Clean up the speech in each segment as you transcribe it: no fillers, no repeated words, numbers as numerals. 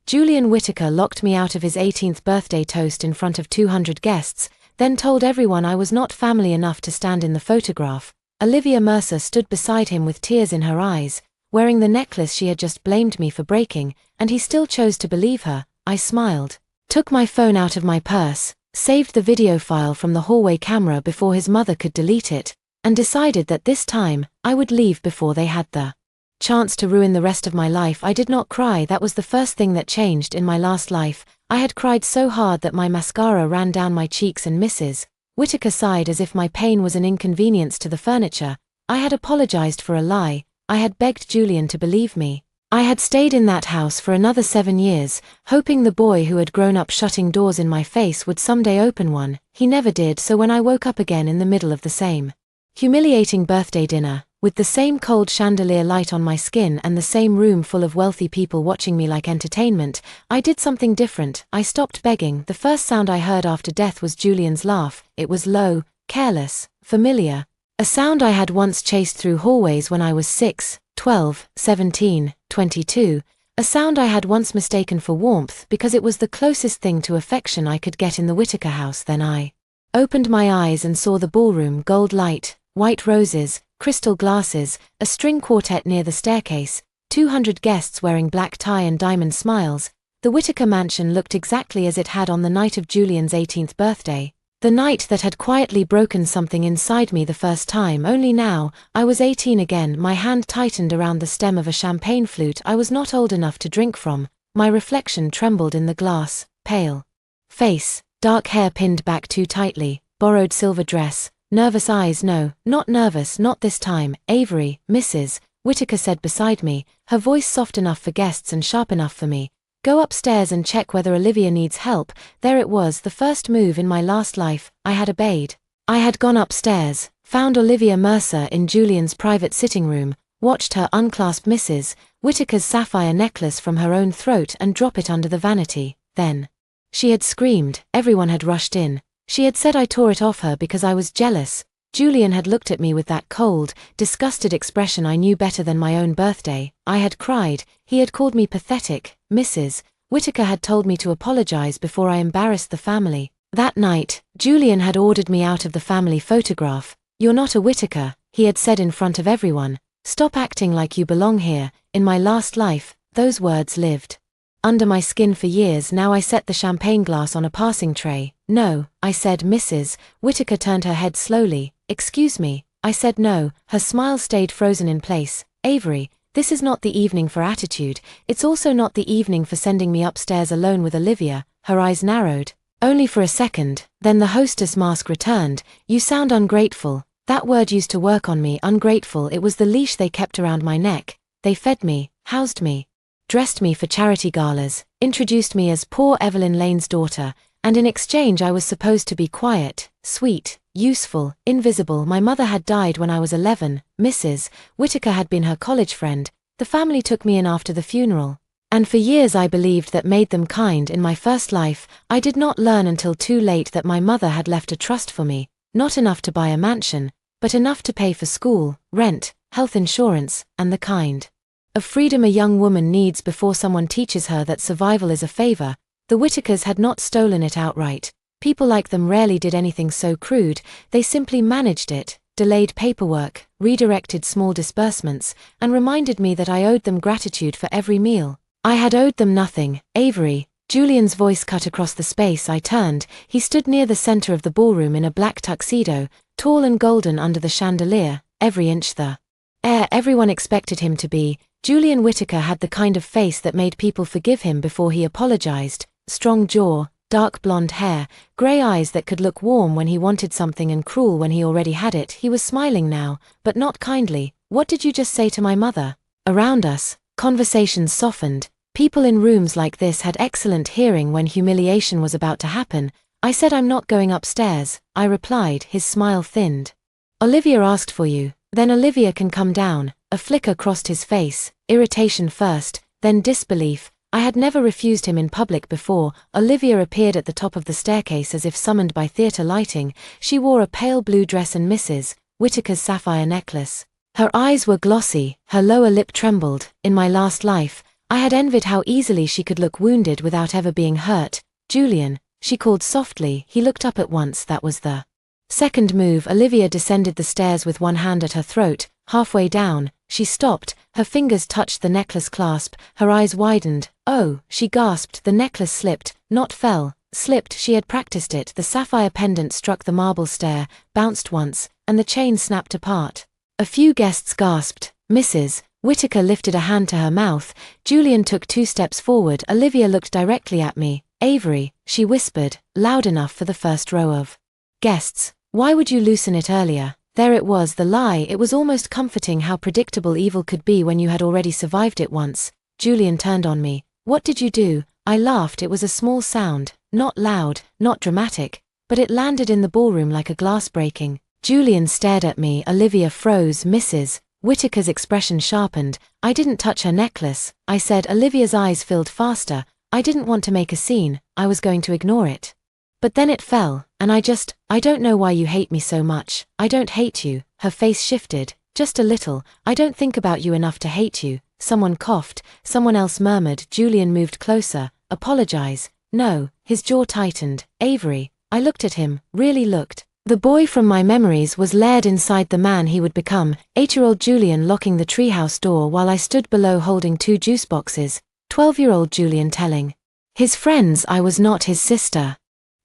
Julian Whittaker locked me out of his 18th birthday toast in front of 200 guests, then told everyone I was not family enough to stand in the photograph. Olivia Mercer stood beside him with tears in her eyes, wearing the necklace she had just blamed me for breaking, and he still chose to believe her. I smiled, took my phone out of my purse, saved the video file from the hallway camera before his mother could delete it, and decided that this time, I would leave before they had the chance to ruin the rest of my life. I did not cry. That was the first thing that changed in my last life. I had cried so hard that my mascara ran down my cheeks, and Mrs. Whittaker sighed as if my pain was an inconvenience to the furniture. I had apologized for a lie. I had begged Julian to believe me. I had stayed in that house for another 7 years, hoping the boy who had grown up shutting doors in my face would someday open one. He never did, so when I woke up again in the middle of the same humiliating birthday dinner, with the same cold chandelier light on my skin and the same room full of wealthy people watching me like entertainment, I did something different. I stopped begging. The first sound I heard after death was Julian's laugh. It was low, careless, familiar. A sound I had once chased through hallways when I was 6, 12, 17, 22. A sound I had once mistaken for warmth because it was the closest thing to affection I could get in the Whittaker house. Then I opened my eyes and saw the ballroom, gold light, white roses, crystal glasses, a string quartet near the staircase, 200 guests wearing black tie and diamond smiles. The Whittaker mansion looked exactly as it had on the night of Julian's 18th birthday. The night that had quietly broken something inside me the first time. Only now, I was 18 again. My hand tightened around the stem of a champagne flute I was not old enough to drink from. My reflection trembled in the glass. Pale face, dark hair pinned back too tightly, borrowed silver dress, nervous eyes. No, not nervous, not this time. Avery, Mrs. Whittaker said beside me, her voice soft enough for guests and sharp enough for me. Go upstairs and check whether Olivia needs help. There it was, the first move in my last life. I had obeyed. I had gone upstairs, found Olivia Mercer in Julian's private sitting room, watched her unclasp Mrs. Whittaker's sapphire necklace from her own throat and drop it under the vanity. Then she had screamed. Everyone had rushed in. She had said I tore it off her because I was jealous. Julian had looked at me with that cold, disgusted expression I knew better than my own birthday. I had cried. He had called me pathetic. Mrs. Whittaker had told me to apologize before I embarrassed the family. That night, Julian had ordered me out of the family photograph. You're not a Whittaker, he had said in front of everyone. Stop acting like you belong here. In my last life, those words lived under my skin for years. Now I set the champagne glass on a passing tray. No, I said. Mrs. Whittaker turned her head slowly. Excuse me, I said. No. Her smile stayed frozen in place. Avery, this is not the evening for attitude. It's also not the evening for sending me upstairs alone with Olivia. Her eyes narrowed. Only for a second, then the hostess mask returned. You sound ungrateful. That word used to work on me. Ungrateful. It was the leash they kept around my neck. They fed me, housed me, dressed me for charity galas, introduced me as poor Evelyn Lane's daughter, and in exchange I was supposed to be quiet, sweet, useful, invisible. My mother had died when I was 11. Mrs. Whittaker had been her college friend. The family took me in after the funeral, and for years I believed that made them kind. In my first life, I did not learn until too late that my mother had left a trust for me, not enough to buy a mansion, but enough to pay for school, rent, health insurance, and the kind of freedom a young woman needs before someone teaches her that survival is a favor. The Whittakers had not stolen it outright. People like them rarely did anything so crude. They simply managed it, delayed paperwork, redirected small disbursements, and reminded me that I owed them gratitude for every meal. I had owed them nothing. Avery, Julian's voice cut across the space. I turned. He stood near the center of the ballroom in a black tuxedo, tall and golden under the chandelier, every inch the air everyone expected him to be. Julian Whittaker had the kind of face that made people forgive him before he apologized. Strong jaw, dark blonde hair, gray eyes that could look warm when he wanted something and cruel when he already had it. He was smiling now, but not kindly. What did you just say to my mother? Around us, conversations softened. People in rooms like this had excellent hearing when humiliation was about to happen. I said I'm not going upstairs, I replied. His smile thinned. Olivia asked for you. Then Olivia can come down. A flicker crossed his face, irritation first, then disbelief. I had never refused him in public before. Olivia appeared at the top of the staircase as if summoned by theater lighting. She wore a pale blue dress and Mrs. Whittaker's sapphire necklace. Her eyes were glossy, her lower lip trembled. In my last life, I had envied how easily she could look wounded without ever being hurt. Julian, she called softly. He looked up at once. That was the second move. Olivia descended the stairs with one hand at her throat. Halfway down, she stopped, her fingers touched the necklace clasp, her eyes widened. Oh, she gasped. The necklace slipped, not fell, slipped. She had practiced it. The sapphire pendant struck the marble stair, bounced once, and the chain snapped apart. A few guests gasped. Mrs. Whittaker lifted a hand to her mouth. Julian took 2 steps forward. Olivia looked directly at me. Avery, she whispered, loud enough for the first row of guests. Why would you loosen it earlier? There it was, the lie. It was almost comforting how predictable evil could be when you had already survived it once. Julian turned on me. What did you do? I laughed. It was a small sound, not loud, not dramatic, but it landed in the ballroom like a glass breaking. Julian stared at me. Olivia froze. Mrs. Whittaker's expression sharpened. I didn't touch her necklace, I said. Olivia's eyes filled faster. I didn't want to make a scene, I was going to ignore it. But then it fell, and I don't know why you hate me so much. I don't hate you. Her face shifted, just a little. I don't think about you enough to hate you. Someone coughed, someone else murmured. Julian moved closer. Apologize. No, his jaw tightened. Avery. I looked at him, really looked. The boy from my memories was layered inside the man he would become. 8-year-old Julian locking the treehouse door while I stood below holding 2 juice boxes. 12-year-old Julian telling his friends I was not his sister.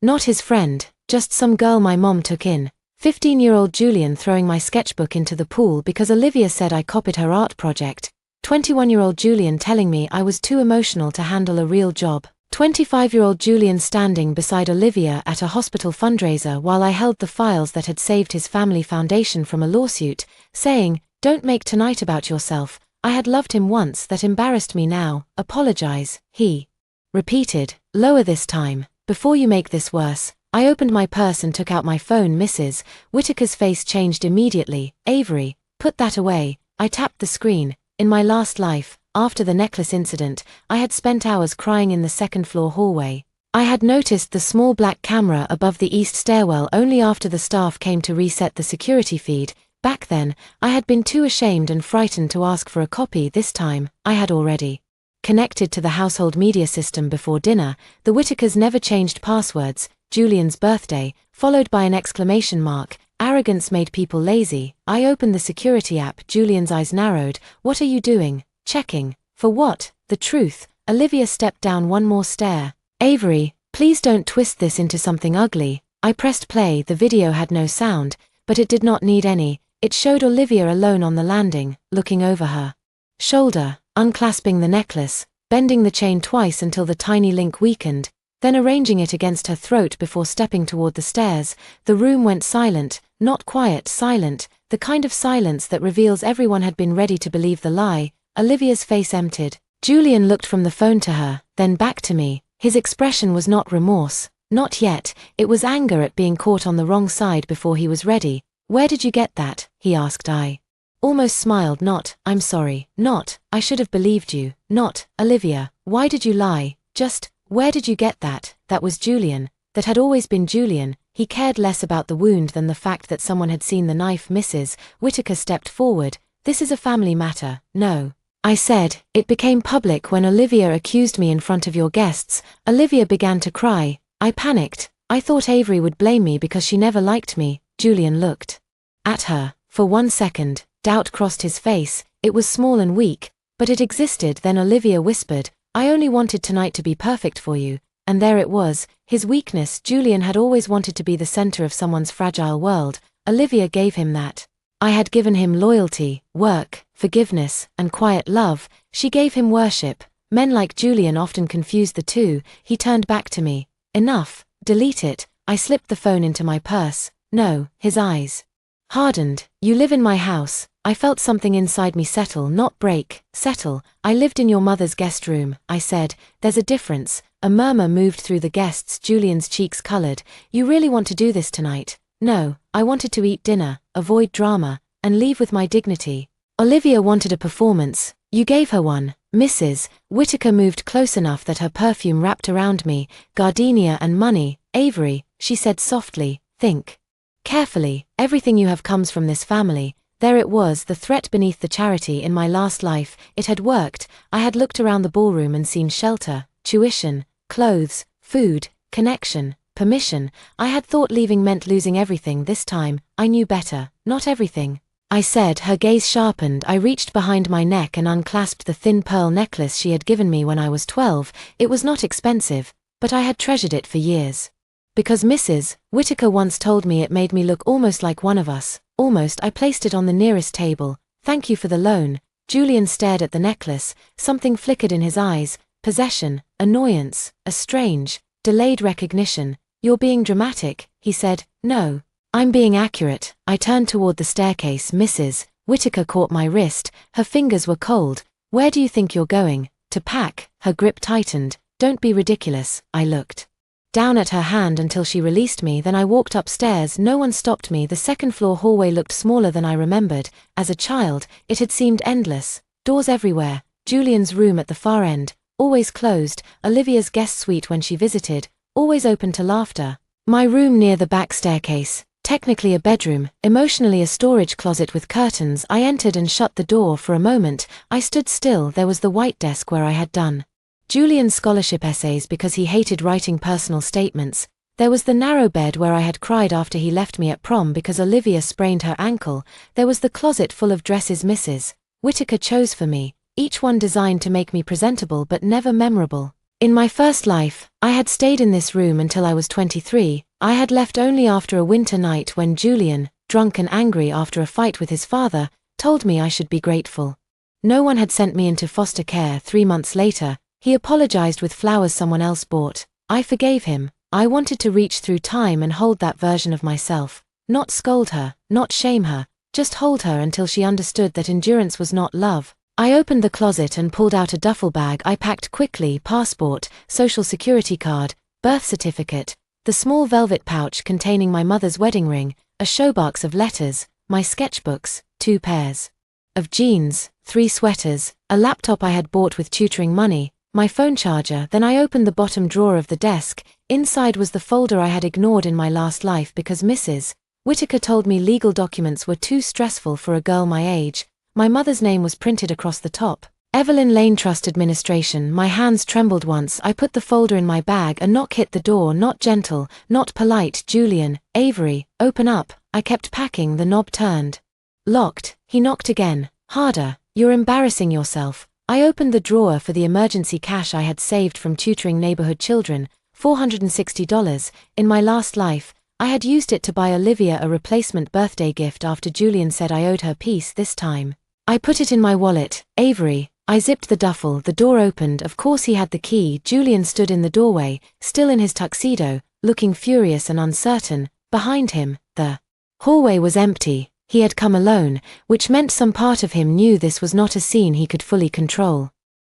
Not his friend, just some girl my mom took in. 15-year-old Julian throwing my sketchbook into the pool because Olivia said I copied her art project. 21-year-old Julian telling me I was too emotional to handle a real job. 25-year-old Julian standing beside Olivia at a hospital fundraiser while I held the files that had saved his family foundation from a lawsuit, saying, "Don't make tonight about yourself. I had loved him once. That embarrassed me now. Apologize." He repeated, lower this time. Before you make this worse. I opened my purse and took out my phone. Mrs. Whittaker's face changed immediately. Avery, put that away. I tapped the screen. In my last life, after the necklace incident, I had spent hours crying in the second-floor hallway. I had noticed the small black camera above the east stairwell only after the staff came to reset the security feed. Back then, I had been too ashamed and frightened to ask for a copy. This time, I had already connected to the household media system before dinner. The Whittakers never changed passwords. Julian's birthday, followed by an exclamation mark. Arrogance made people lazy. I opened the security app. Julian's eyes narrowed. What are you doing? Checking. For what? The truth. Olivia stepped down one more stair. Avery, please don't twist this into something ugly. I pressed play. The video had no sound, but it did not need any. It showed Olivia alone on the landing, looking over her shoulder, unclasping the necklace, bending the chain twice until the tiny link weakened, then arranging it against her throat before stepping toward the stairs. The room went silent, not quiet, silent, the kind of silence that reveals everyone had been ready to believe the lie. Olivia's face emptied. Julian looked from the phone to her, then back to me. His expression was not remorse, not yet, it was anger at being caught on the wrong side before he was ready. Where did you get that? He asked. I almost smiled. Not, I'm sorry, not, I should have believed you, not, Olivia, why did you lie, just, where did you get that? That was Julian, that had always been Julian. He cared less about the wound than the fact that someone had seen the knife. Mrs. Whittaker stepped forward. This is a family matter. No, I said. It became public when Olivia accused me in front of your guests. Olivia began to cry. I panicked. I thought Avery would blame me because she never liked me. Julian looked at her. For 1 second, doubt crossed his face. It was small and weak, but it existed. Then Olivia whispered, I only wanted tonight to be perfect for you. And there it was, his weakness. Julian had always wanted to be the center of someone's fragile world. Olivia gave him that. I had given him loyalty, work, forgiveness, and quiet love. She gave him worship. Men like Julian often confused the two. He turned back to me. Enough, delete it. I slipped the phone into my purse. No, his eyes hardened. You live in my house. I felt something inside me settle, not break, settle. I lived in your mother's guest room, I said. There's a difference. A murmur moved through the guests. Julian's cheeks colored. You really want to do this tonight? No, I wanted to eat dinner, avoid drama, and leave with my dignity. Olivia wanted a performance. You gave her one. Mrs. Whittaker moved close enough that her perfume wrapped around me. Gardenia and money. Avery, she said softly, think carefully. Everything you have comes from this family. There it was, the threat beneath the charity in my last life. It had worked. I had looked around the ballroom and seen shelter, tuition, clothes, food, connection, permission. I had thought leaving meant losing everything. This time, I knew better. Not everything, I said. Her gaze sharpened. I reached behind my neck and unclasped the thin pearl necklace she had given me when I was 12. It was not expensive, but I had treasured it for years. Because Mrs. Whitaker once told me it made me look almost like one of us. Almost. I placed it on the nearest table. Thank you for the loan. Julian stared at the necklace. Something flickered in his eyes. Possession, annoyance, a strange, delayed recognition. You're being dramatic, he said. No, I'm being accurate. I turned toward the staircase. Mrs. Whitaker caught my wrist. Her fingers were cold. Where do you think you're going? To pack. Her grip tightened. Don't be ridiculous. I looked down at her hand until she released me. Then I walked upstairs. No one stopped me. The second-floor hallway looked smaller than I remembered. As a child, it had seemed endless. Doors everywhere. Julian's room at the far end, always closed. Olivia's guest suite when she visited, always open to laughter. My room near the back staircase, technically a bedroom, emotionally a storage closet with curtains. I entered and shut the door. For a moment, I stood still. There was the white desk where I had done Julian's scholarship essays because he hated writing personal statements. There was the narrow bed where I had cried after he left me at prom because Olivia sprained her ankle. There was the closet full of dresses Mrs. Whitaker chose for me, each one designed to make me presentable but never memorable. In my first life, I had stayed in this room until I was 23. I had left only after a winter night when Julian, drunk and angry after a fight with his father, told me I should be grateful. No one had sent me into foster care. 3 months later, he apologized with flowers someone else bought. I forgave him. I wanted to reach through time and hold that version of myself. Not scold her, not shame her, just hold her until she understood that endurance was not love. I opened the closet and pulled out a duffel bag. I packed quickly: passport, social security card, birth certificate, the small velvet pouch containing my mother's wedding ring, a showbox of letters, my sketchbooks, 2 pairs of jeans, 3 sweaters, a laptop I had bought with tutoring money, my phone charger. Then I opened the bottom drawer of the desk. Inside was the folder I had ignored in my last life because Mrs. Whitaker told me legal documents were too stressful for a girl my age. My mother's name was printed across the top. Evelyn Lane Trust Administration. My hands trembled once. I put the folder in my bag. A knock hit the door. Not gentle, not polite. Julian, Avery, open up. I kept packing. The knob turned. Locked. He knocked again. Harder. You're embarrassing yourself. I opened the drawer for the emergency cash I had saved from tutoring neighborhood children, $460. In my last life, I had used it to buy Olivia a replacement birthday gift after Julian said I owed her peace this time. I put it in my wallet. Avery. I zipped the duffel. The door opened. Of course he had the key. Julian stood in the doorway, still in his tuxedo, looking furious and uncertain. Behind him, the hallway was empty. He had come alone, which meant some part of him knew this was not a scene he could fully control.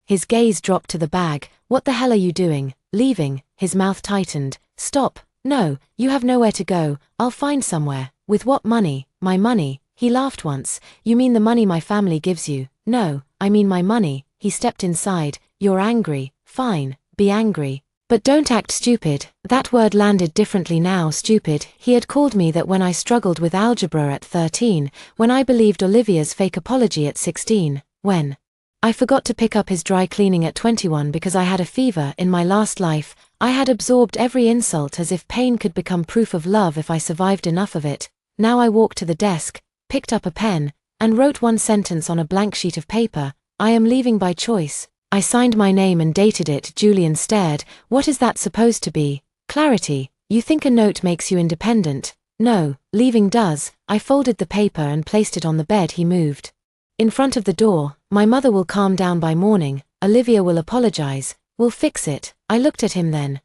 His gaze dropped to the bag. What the hell are you doing? Leaving? His mouth tightened. Stop. No, you have nowhere to go. I'll find somewhere. With what money? My money. He laughed once. You mean the money my family gives you? No, I mean my money. He stepped inside. You're angry. Fine, be angry. But don't act stupid. That word landed differently now. Stupid. He had called me that when I struggled with algebra at 13, when I believed Olivia's fake apology at 16, when I forgot to pick up his dry cleaning at 21 because I had a fever. In my last life, I had absorbed every insult as if pain could become proof of love if I survived enough of it. Now I walked to the desk, picked up a pen, and wrote one sentence on a blank sheet of paper. I am leaving by choice. I signed my name and dated it. Julian stared. What is that supposed to be? Clarity. You think a note makes you independent? No, leaving does. I folded the paper and placed it on the bed. He moved in front of the door. My mother will calm down by morning. Olivia will apologize. We'll fix it. I looked at him then.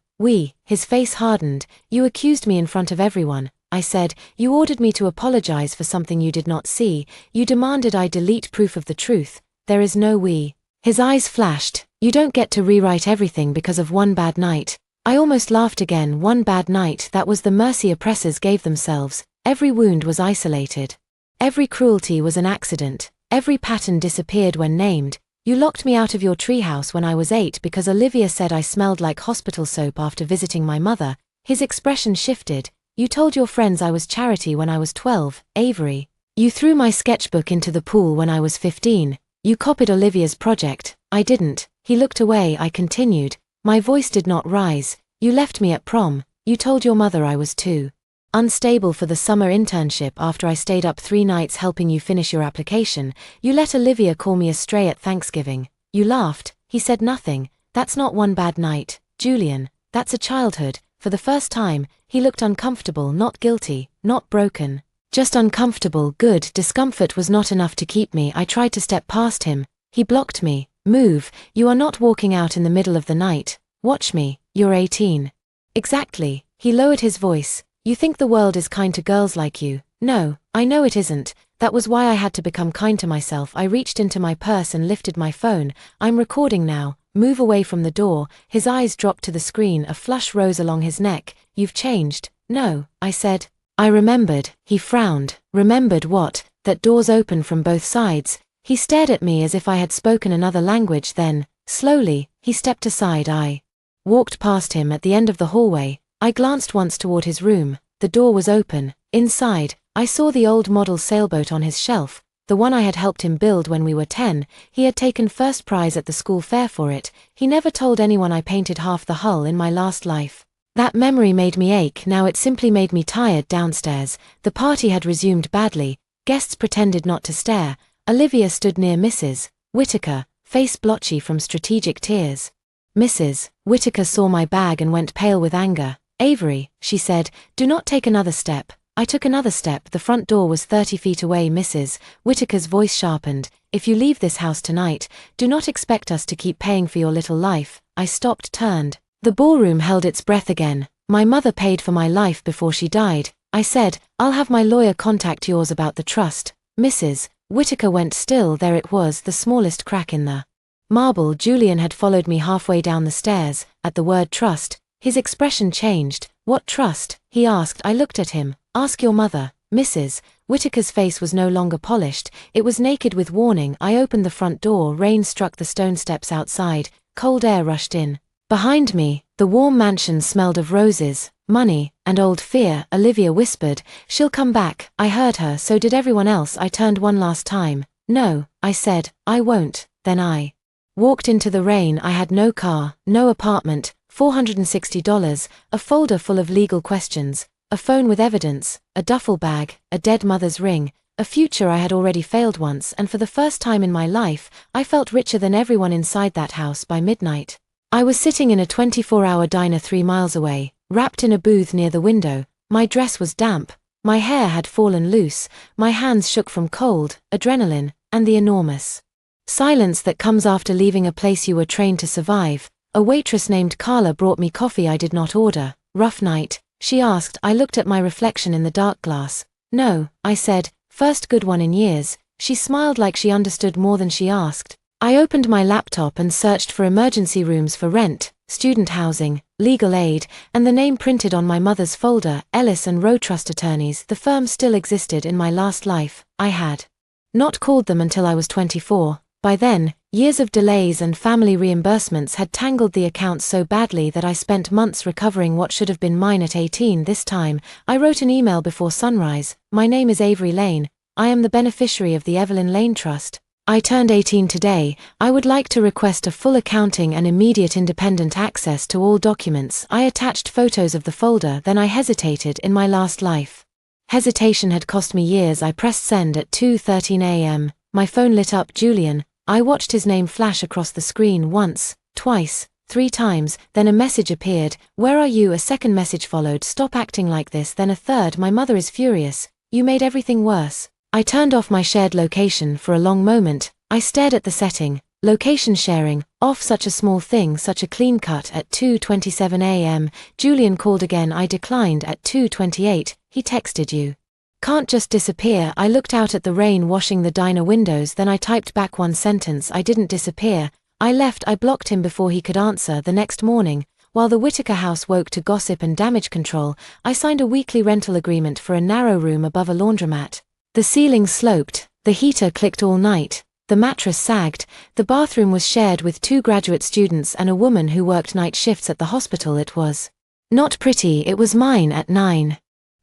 His face hardened. You accused me in front of everyone. I said, you ordered me to apologize for something you did not see. You demanded I delete proof of the truth. There is no we. His eyes flashed. You don't get to rewrite everything because of one bad night. I almost laughed again. One bad night. That was the mercy oppressors gave themselves. Every wound was isolated. Every cruelty was an accident. Every pattern disappeared when named. You locked me out of your treehouse when I was 8 because Olivia said I smelled like hospital soap after visiting my mother. His expression shifted. You told your friends I was charity when I was 12, Avery. You threw my sketchbook into the pool when I was 15. You copied Olivia's project. I didn't. He looked away. I continued. My voice did not rise. You left me at prom. You told your mother I was too unstable for the summer internship after I stayed up 3 nights helping you finish your application. You let Olivia call me a stray at Thanksgiving. You laughed. He said nothing. That's not one bad night, Julian. That's a childhood. For the first time, he looked uncomfortable, not guilty, not broken. Just uncomfortable. Good. Discomfort was not enough to keep me. I tried to step past him. He blocked me. Move. You are not walking out in the middle of the night. Watch me. You're 18. Exactly. He lowered his voice. You think the world is kind to girls like you. No, I know it isn't. That was why I had to become kind to myself. I reached into my purse and lifted my phone. I'm recording now. Move away from the door. His eyes dropped to the screen. A flush rose along his neck. You've changed. No, I said. I remembered. He frowned. Remembered what? That doors open from both sides. He stared at me as if I had spoken another language. Then, slowly, he stepped aside. I walked past him at the end of the hallway. I glanced once toward his room. The door was open. Inside, I saw the old model sailboat on his shelf, the one I had helped him build when we were 10. He had taken first prize at the school fair for it. He never told anyone I painted half the hull in my last life. That memory made me ache. Now it simply made me tired. Downstairs, the party had resumed badly. Guests pretended not to stare. Olivia stood near Mrs. Whittaker, face blotchy from strategic tears. Mrs. Whittaker saw my bag and went pale with anger. Avery, she said, do not take another step. I took another step. The front door was 30 feet away. Mrs. Whittaker's voice sharpened. If you leave this house tonight, do not expect us to keep paying for your little life. I stopped, turned. The ballroom held its breath again. My mother paid for my life before she died. I said, I'll have my lawyer contact yours about the trust. Mrs. Whittaker went still. There it was, the smallest crack in the marble. Julian had followed me halfway down the stairs. At the word trust, his expression changed. What trust? He asked. I looked at him. Ask your mother. Mrs. Whittaker's face was no longer polished. It was naked with warning. I opened the front door. Rain struck the stone steps outside. Cold air rushed in. Behind me, the warm mansion smelled of roses, money, and old fear. Olivia whispered, she'll come back. I heard her, so did everyone else. I turned one last time. No, I said, I won't. Then I walked into the rain. I had no car, no apartment, $460, a folder full of legal questions, a phone with evidence, a duffel bag, a dead mother's ring, a future I had already failed once, and for the first time in my life, I felt richer than everyone inside that house. By midnight, I was sitting in a 24-hour diner 3 miles away, wrapped in a booth near the window. My dress was damp, my hair had fallen loose, my hands shook from cold, adrenaline, and the enormous silence that comes after leaving a place you were trained to survive. A waitress named Carla brought me coffee I did not order. Rough night, she asked. I looked at my reflection in the dark glass. No, I said, first good one in years. She smiled like she understood more than she asked. I opened my laptop and searched for emergency rooms for rent, student housing, legal aid, and the name printed on my mother's folder, Ellis and Rowe Trust Attorneys. The firm still existed in my last life. I had not called them until I was 24. By then, years of delays and family reimbursements had tangled the accounts so badly that I spent months recovering what should have been mine at 18. This time, I wrote an email before sunrise. My name is Avery Lane. I am the beneficiary of the Evelyn Lane Trust. I turned 18 today. I would like to request a full accounting and immediate independent access to all documents. I attached photos of the folder. Then I hesitated. In my last life, hesitation had cost me years. I pressed send at 2:13 a.m. My phone lit up. Julian. I watched his name flash across the screen once, twice, 3 times, then a message appeared. Where are you? A second message followed. Stop acting like this. Then a third. My mother is furious. You made everything worse. I turned off my shared location. For a long moment, I stared at the setting. Location sharing, off. Such a small thing, such a clean cut. At 2:27 a.m., Julian called again. I declined. At 2:28, he texted, you can't just disappear. I looked out at the rain washing the diner windows. Then I typed back one sentence. I didn't disappear. I left. I blocked him before he could answer. The next morning, while the Whittaker house woke to gossip and damage control, I signed a weekly rental agreement for a narrow room above a laundromat. The ceiling sloped, the heater clicked all night, the mattress sagged. The bathroom was shared with 2 graduate students and a woman who worked night shifts at the hospital. It was not pretty. It was mine. At 9:00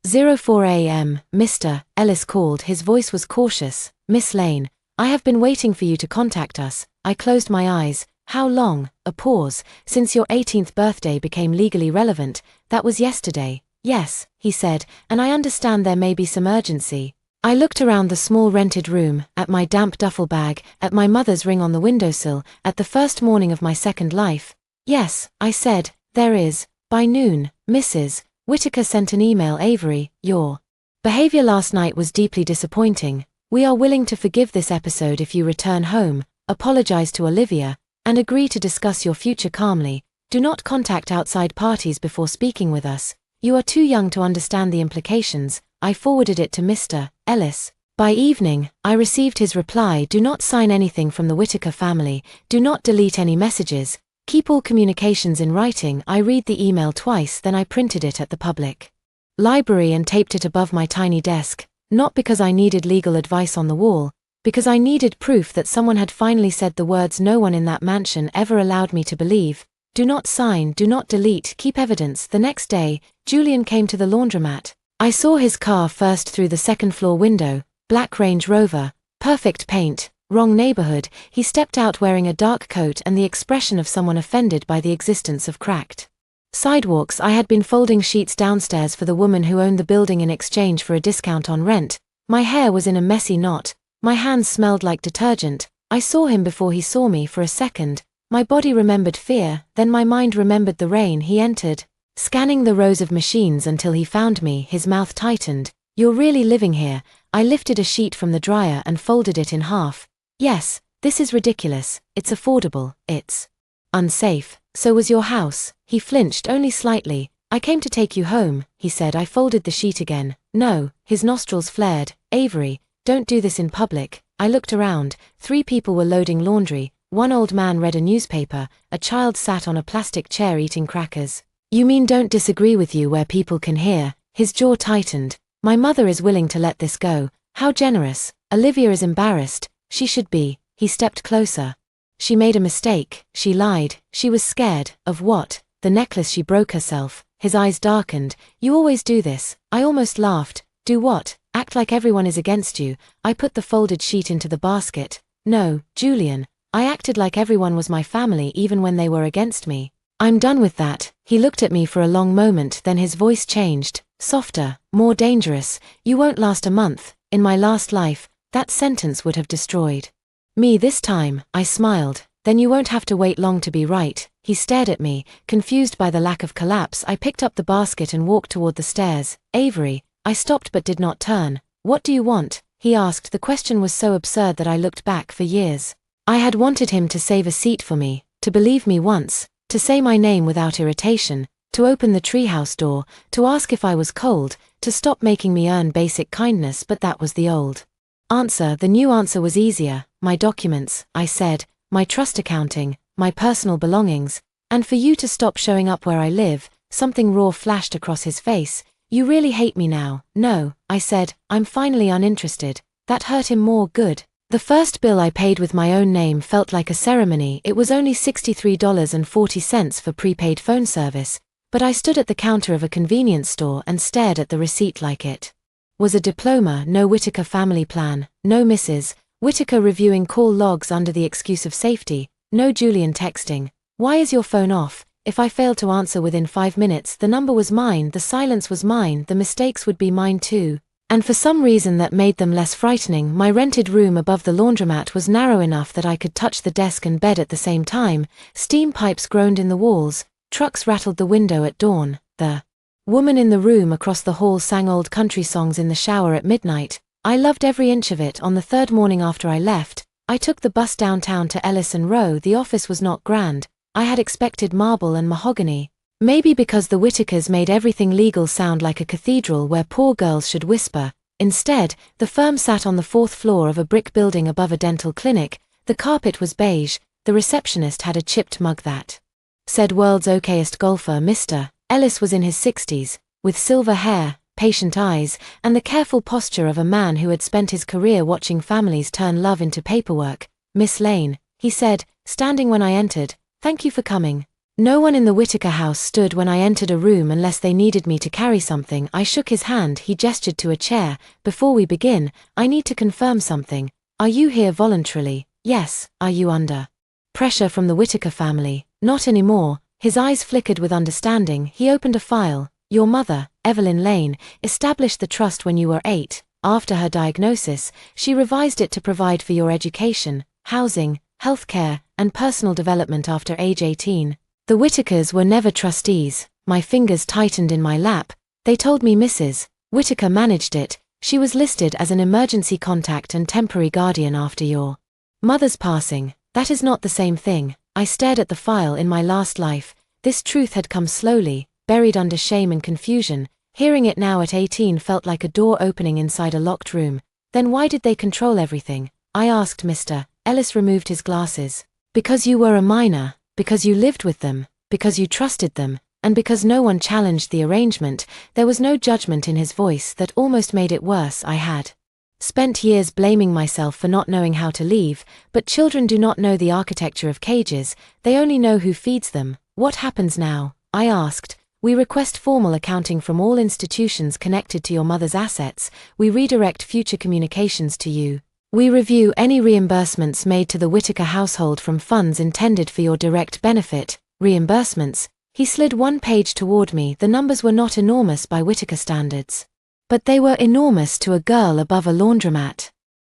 04 a.m., Mr. Ellis called. His voice was cautious. Miss Lane, I have been waiting for you to contact us. I closed my eyes. How long? A pause. Since your 18th birthday became legally relevant. That was yesterday. Yes, he said, and I understand there may be some urgency. I looked around the small rented room, at my damp duffel bag, at my mother's ring on the windowsill, at the first morning of my second life. Yes, I said, there is. By noon, Mrs. Whitaker sent an email. Avery, your behavior last night was deeply disappointing. We are willing to forgive this episode if you return home, apologize to Olivia, and agree to discuss your future calmly. Do not contact outside parties before speaking with us. You are too young to understand the implications. I forwarded it to Mr. Ellis. By evening, I received his reply. Do not sign anything from the Whitaker family. Do not delete any messages. Keep all communications in writing. I read the email twice, then I printed it at the public library and taped it above my tiny desk, not because I needed legal advice on the wall, because I needed proof that someone had finally said the words no one in that mansion ever allowed me to believe. Do not sign, do not delete, keep evidence. The next day, Julian came to the laundromat. I saw his car first through the second-floor window, black Range Rover, perfect paint, wrong neighborhood. He stepped out wearing a dark coat and the expression of someone offended by the existence of cracked sidewalks. I had been folding sheets downstairs for the woman who owned the building in exchange for a discount on rent. My hair was in a messy knot. My hands smelled like detergent. I saw him before he saw me. For a second, my body remembered fear, then my mind remembered the rain. He entered, scanning the rows of machines until he found me. His mouth tightened. You're really living here? I lifted a sheet from the dryer and folded it in half. Yes, this is ridiculous. It's affordable. It's unsafe. So was your house. He flinched only slightly. I came to take you home, he said. I folded the sheet again. No, his nostrils flared. Avery, don't do this in public. I looked around. 3 people were loading laundry. 1 old man read a newspaper. A child sat on a plastic chair eating crackers. You mean don't disagree with you where people can hear? His jaw tightened. My mother is willing to let this go. How generous. Olivia is embarrassed. She should be. He stepped closer. She made a mistake. She lied. She was scared. Of what? The necklace. She broke herself. His eyes darkened. You always do this. I almost laughed. Do what? Act like everyone is against you. I put the folded sheet into the basket. No, Julian. I acted like everyone was my family even when they were against me. I'm done with that. He looked at me for a long moment, then his voice changed. Softer, more dangerous. You won't last a month. In my last life, that sentence would have destroyed me this time. I smiled. Then you won't have to wait long to be right. He stared at me, confused by the lack of collapse. I picked up the basket and walked toward the stairs. Avery. I stopped but did not turn. What do you want? He asked. The question was so absurd that I looked back. For years, I had wanted him to save a seat for me, to believe me once, to say my name without irritation, to open the treehouse door, to ask if I was cold, to stop making me earn basic kindness. But that was the old answer. The new answer was easier. My documents, I said, my trust accounting, my personal belongings, and for you to stop showing up where I live. Something raw flashed across his face. You really hate me now? No, I said, I'm finally uninterested. That hurt him more. Good. The first bill I paid with my own name felt like a ceremony. It was only $63.40 for prepaid phone service, but I stood at the counter of a convenience store and stared at the receipt like it was a diploma. No Whitaker family plan, no Mrs. Whitaker reviewing call logs under the excuse of safety, no Julian texting. Why is your phone off? If I failed to answer within 5 minutes, the number was mine, the silence was mine, the mistakes would be mine too. And for some reason that made them less frightening, my rented room above the laundromat was narrow enough that I could touch the desk and bed at the same time. Steam pipes groaned in the walls, trucks rattled the window at dawn. The woman in the room across the hall sang old country songs in the shower at midnight. I loved every inch of it. On the 3rd morning after I left, I took the bus downtown to Ellison Row. The office was not grand. I had expected marble and mahogany. Maybe because the Whitakers made everything legal sound like a cathedral where poor girls should whisper. Instead, the firm sat on the 4th floor of a brick building above a dental clinic. The carpet was beige. The receptionist had a chipped mug that said world's okayest golfer. Mr. Ellis was in his 60s, with silver hair, patient eyes, and the careful posture of a man who had spent his career watching families turn love into paperwork. Miss Lane, he said, standing when I entered, thank you for coming. No one in the Whittaker house stood when I entered a room unless they needed me to carry something. I shook his hand. He gestured to a chair. Before we begin, I need to confirm something. Are you here voluntarily? Yes. Are you under pressure from the Whittaker family? Not anymore. His eyes flickered with understanding. He opened a file. Your mother, Evelyn Lane, established the trust when you were 8. After her diagnosis, she revised it to provide for your education, housing, healthcare, and personal development after age 18. The Whittakers were never trustees. My fingers tightened in my lap. They told me Mrs. Whittaker managed it. She was listed as an emergency contact and temporary guardian after your mother's passing. That is not the same thing. I stared at the file. In my last life, this truth had come slowly, buried under shame and confusion. Hearing it now at 18 felt like a door opening inside a locked room. Then why did they control everything? I asked. Mr. Ellis removed his glasses. Because you were a minor. Because you lived with them, because you trusted them, and because no one challenged the arrangement. There was no judgment in his voice that almost made it worse. I had spent years blaming myself for not knowing how to leave, but children do not know the architecture of cages, they only know who feeds them. What happens now? I asked. We request formal accounting from all institutions connected to your mother's assets. We redirect future communications to you. We review any reimbursements made to the Whittaker household from funds intended for your direct benefit. Reimbursements. He slid one page toward me. The numbers were not enormous by Whittaker standards, but they were enormous to a girl above a laundromat.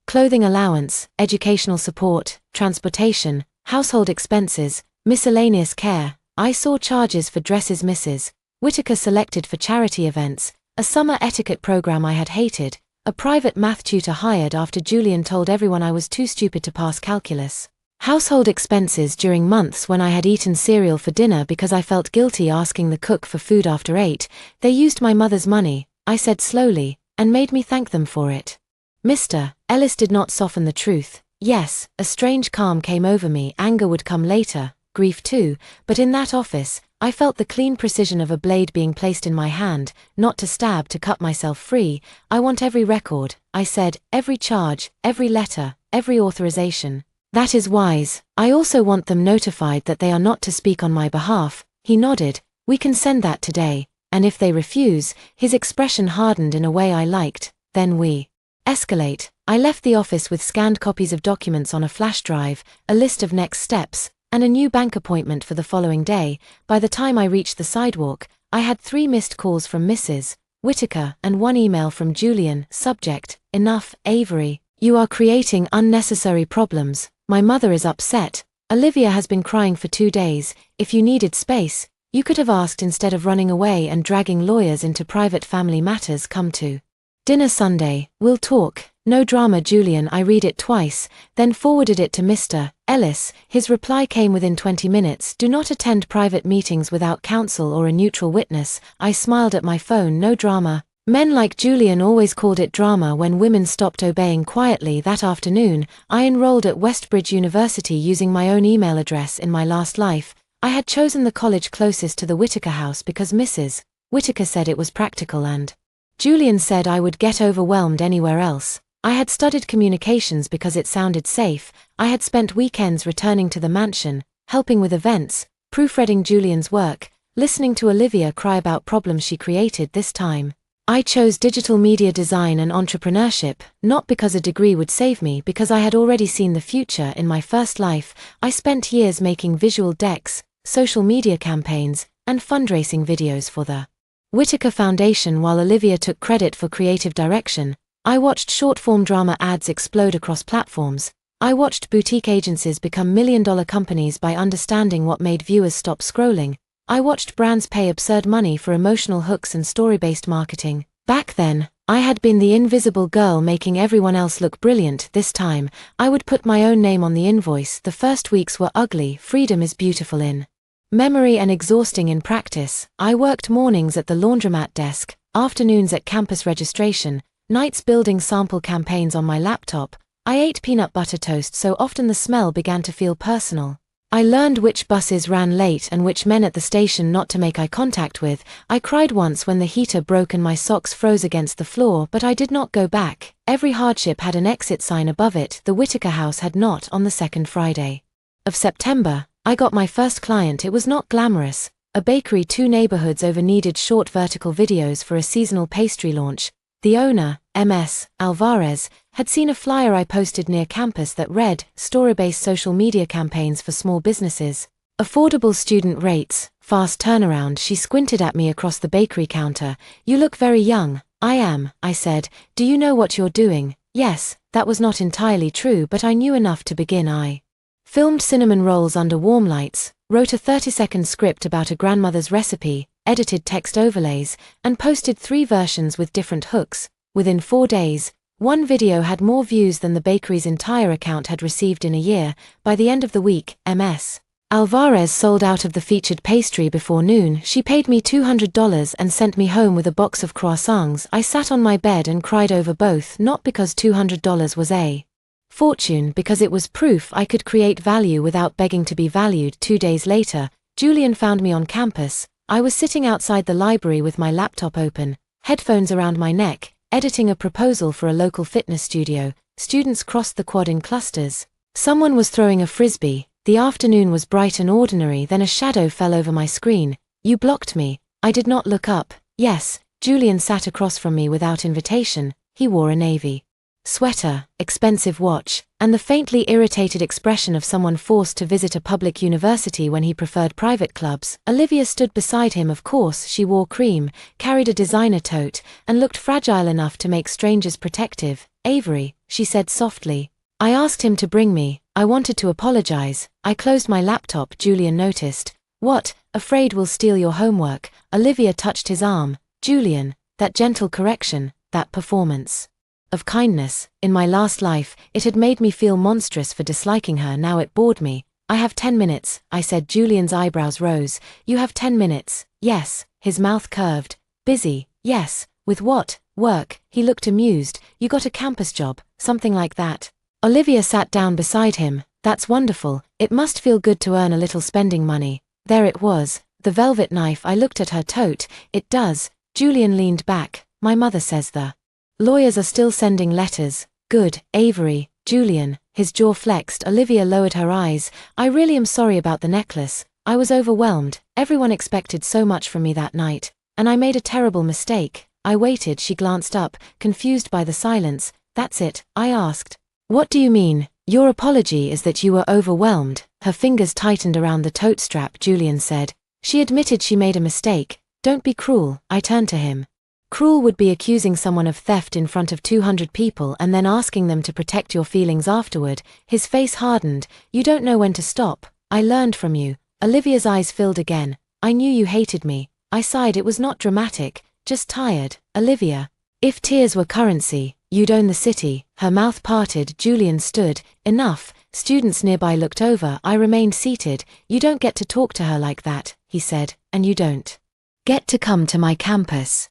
Clothing allowance, educational support, transportation, household expenses, miscellaneous care. I saw charges for dresses Mrs. Whittaker selected for charity events, a summer etiquette program I had hated, a private math tutor hired after Julian told everyone I was too stupid to pass calculus. Household expenses during months when I had eaten cereal for dinner because I felt guilty asking the cook for food after 8. They used my mother's money, I said slowly, and made me thank them for it. Mr. Ellis did not soften the truth. Yes, a strange calm came over me. Anger would come later, grief too, but in that office, I felt the clean precision of a blade being placed in my hand, not to stab, to cut myself free. I want every record, I said, every charge, every letter, every authorization. That is wise. I also want them notified that they are not to speak on my behalf. He nodded. We can send that today, and if they refuse, his expression hardened in a way I liked, then we escalate. I left the office with scanned copies of documents on a flash drive, a list of next steps, and a new bank appointment for the following day. By the time I reached the sidewalk, I had 3 missed calls from Mrs. Whittaker and 1 email from Julian. Subject: Enough, Avery. You are creating unnecessary problems. My mother is upset. Olivia has been crying for 2 days. If you needed space, you could have asked instead of running away and dragging lawyers into private family matters. Come to dinner Sunday. We'll talk. No drama, Julian. I read it twice, then forwarded it to Mr. Ellis. His reply came within 20 minutes. Do not attend private meetings without counsel or a neutral witness. I smiled at my phone. No drama. Men like Julian always called it drama when women stopped obeying quietly. That afternoon, I enrolled at Westbridge University using my own email address. In my last life, I had chosen the college closest to the Whittaker house because Mrs. Whittaker said it was practical and Julian said I would get overwhelmed anywhere else. I had studied communications because it sounded safe. I had spent weekends returning to the mansion, helping with events, proofreading Julian's work, listening to Olivia cry about problems she created. This time, I chose digital media design and entrepreneurship, not because a degree would save me, because I had already seen the future. In my first life, I spent years making visual decks, social media campaigns, and fundraising videos for the Whittaker Foundation while Olivia took credit for creative direction. I watched short-form drama ads explode across platforms. I watched boutique agencies become million-dollar companies by understanding what made viewers stop scrolling. I watched brands pay absurd money for emotional hooks and story-based marketing. Back then, I had been the invisible girl making everyone else look brilliant. This time, I would put my own name on the invoice. The first weeks were ugly. Freedom is beautiful in memory and exhausting in practice. I worked mornings at the laundromat desk, afternoons at campus registration, nights building sample campaigns on my laptop. I ate peanut butter toast so often the smell began to feel personal. I learned which buses ran late and which men at the station not to make eye contact with. I cried once when the heater broke and my socks froze against the floor, but I did not go back. Every hardship had an exit sign above it. The Whittaker house had not. On the second Friday of September, I got my first client. It was not glamorous. A bakery 2 neighborhoods over needed short vertical videos for a seasonal pastry launch. The owner, Ms. Alvarez, had seen a flyer I posted near campus that read, "Story-based social media campaigns for small businesses. Affordable student rates, fast turnaround." She squinted at me across the bakery counter. "You look very young." "I am," I said. "Do you know what you're doing?" Yes, that was not entirely true, but I knew enough to begin. I filmed cinnamon rolls under warm lights, wrote a 30-second script about a grandmother's recipe, edited text overlays, and posted 3 versions with different hooks. Within 4 days, one video had more views than the bakery's entire account had received in a year. By the end of the week, Ms. Alvarez sold out of the featured pastry before noon. She paid me $200 and sent me home with a box of croissants. I sat on my bed and cried over both, not because $200 was a fortune, because it was proof I could create value without begging to be valued. 2 days later, Julian found me on campus. I was sitting outside the library with my laptop open, headphones around my neck, editing a proposal for a local fitness studio. Students crossed the quad in clusters. Someone was throwing a frisbee. The afternoon was bright and ordinary. Then a shadow fell over my screen. "You blocked me." I did not look up. Yes, Julian sat across from me without invitation. He wore a navy sweater, expensive watch, and the faintly irritated expression of someone forced to visit a public university when he preferred private clubs. Olivia stood beside him. Of course, she wore cream, carried a designer tote, and looked fragile enough to make strangers protective. "Avery," she said softly. I asked him to bring me. I wanted to apologize. I closed my laptop. Julian noticed. "What, afraid we'll steal your homework?" Olivia touched his arm. "Julian, that gentle correction, that performance of kindness. In my last life, it had made me feel monstrous for disliking her. Now it bored me." "I have 10 minutes, I said." Julian's eyebrows rose. "You have 10 minutes? Yes." His mouth curved. "Busy?" "Yes." "With what?" "Work." He looked amused. "You got a campus job, something like that?" Olivia sat down beside him. "That's wonderful. It must feel good to earn a little spending money." There it was, the velvet knife. I looked at her tote. "It does." Julian leaned back. "My mother says the lawyers are still sending letters." "Good, Avery." "Julian." His jaw flexed. Olivia lowered her eyes. "I really am sorry about the necklace. I was overwhelmed. Everyone expected so much from me that night. And I made a terrible mistake." I waited. She glanced up, confused by the silence. "That's it?" I asked. "What do you mean?" "Your apology is that you were overwhelmed." Her fingers tightened around the tote strap. Julian said. "She admitted she made a mistake. Don't be cruel." I turned to him. Cruel would be accusing someone of theft in front of 200 people and then asking them to protect your feelings afterward. His face hardened. "You don't know when to stop. I learned from you." Olivia's eyes filled again. "I knew you hated me." I sighed. It was not dramatic, just tired. "Olivia, if tears were currency, you'd own the city." Her mouth parted. Julian stood. "Enough." Students nearby looked over. I remained seated. "You don't get to talk to her like that," he said, "and you don't get to come to my campus,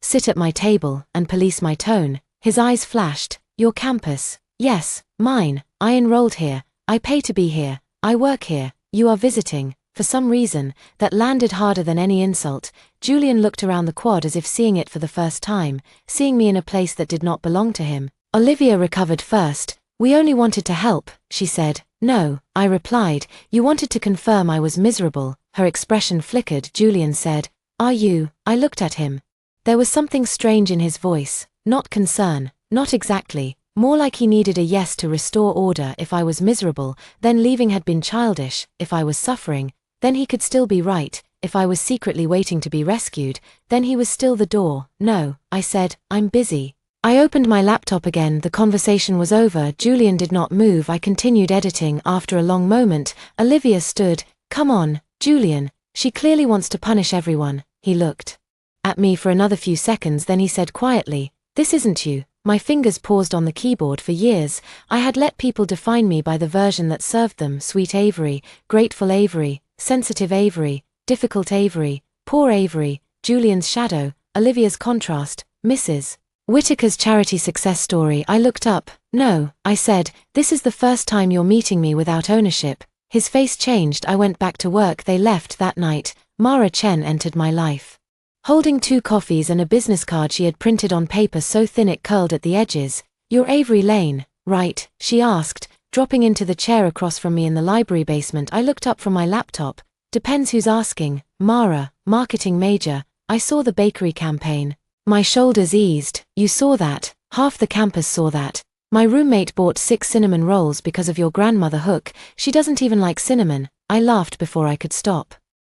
sit at my table, and police my tone." His eyes flashed. "Your campus?" "Yes, mine. I enrolled here. I pay to be here. I work here. You are visiting." For some reason, that landed harder than any insult. Julian looked around the quad as if seeing it for the first time, seeing me in a place that did not belong to him. Olivia recovered first. "We only wanted to help," she said. "No," I replied. "You wanted to confirm I was miserable." Her expression flickered. Julian said, "Are you?" I looked at him. There was something strange in his voice. Not concern. Not exactly. More like he needed a yes to restore order. If I was miserable, then leaving had been childish. If I was suffering, then he could still be right. If I was secretly waiting to be rescued, then he was still the door. "No," I said, "I'm busy." I opened my laptop again. The conversation was over. Julian did not move. I continued editing. After a long moment, Olivia stood. "Come on, Julian. She clearly wants to punish everyone." He looked at me for another few seconds. Then he said quietly, "This isn't you." My fingers paused on the keyboard. For years, I had let people define me by the version that served them. Sweet Avery, grateful Avery, sensitive Avery, difficult Avery, poor Avery. Julian's shadow, Olivia's contrast, Mrs. Whitaker's charity success story. I looked up. "No," I said, "this is the first time you're meeting me without ownership." His face changed. I went back to work. They left that night. Mara Chen entered my life, holding 2 coffees and a business card she had printed on paper so thin it curled at the edges. "You're Avery Lane, right?" she asked. Dropping into the chair across from me in the library basement, I looked up from my laptop. Depends who's asking. Mara, marketing major. I saw the bakery campaign. My shoulders eased. You saw that. Half the campus saw that. My roommate bought 6 cinnamon rolls because of your grandmother Hook. She doesn't even like cinnamon. I laughed before I could stop.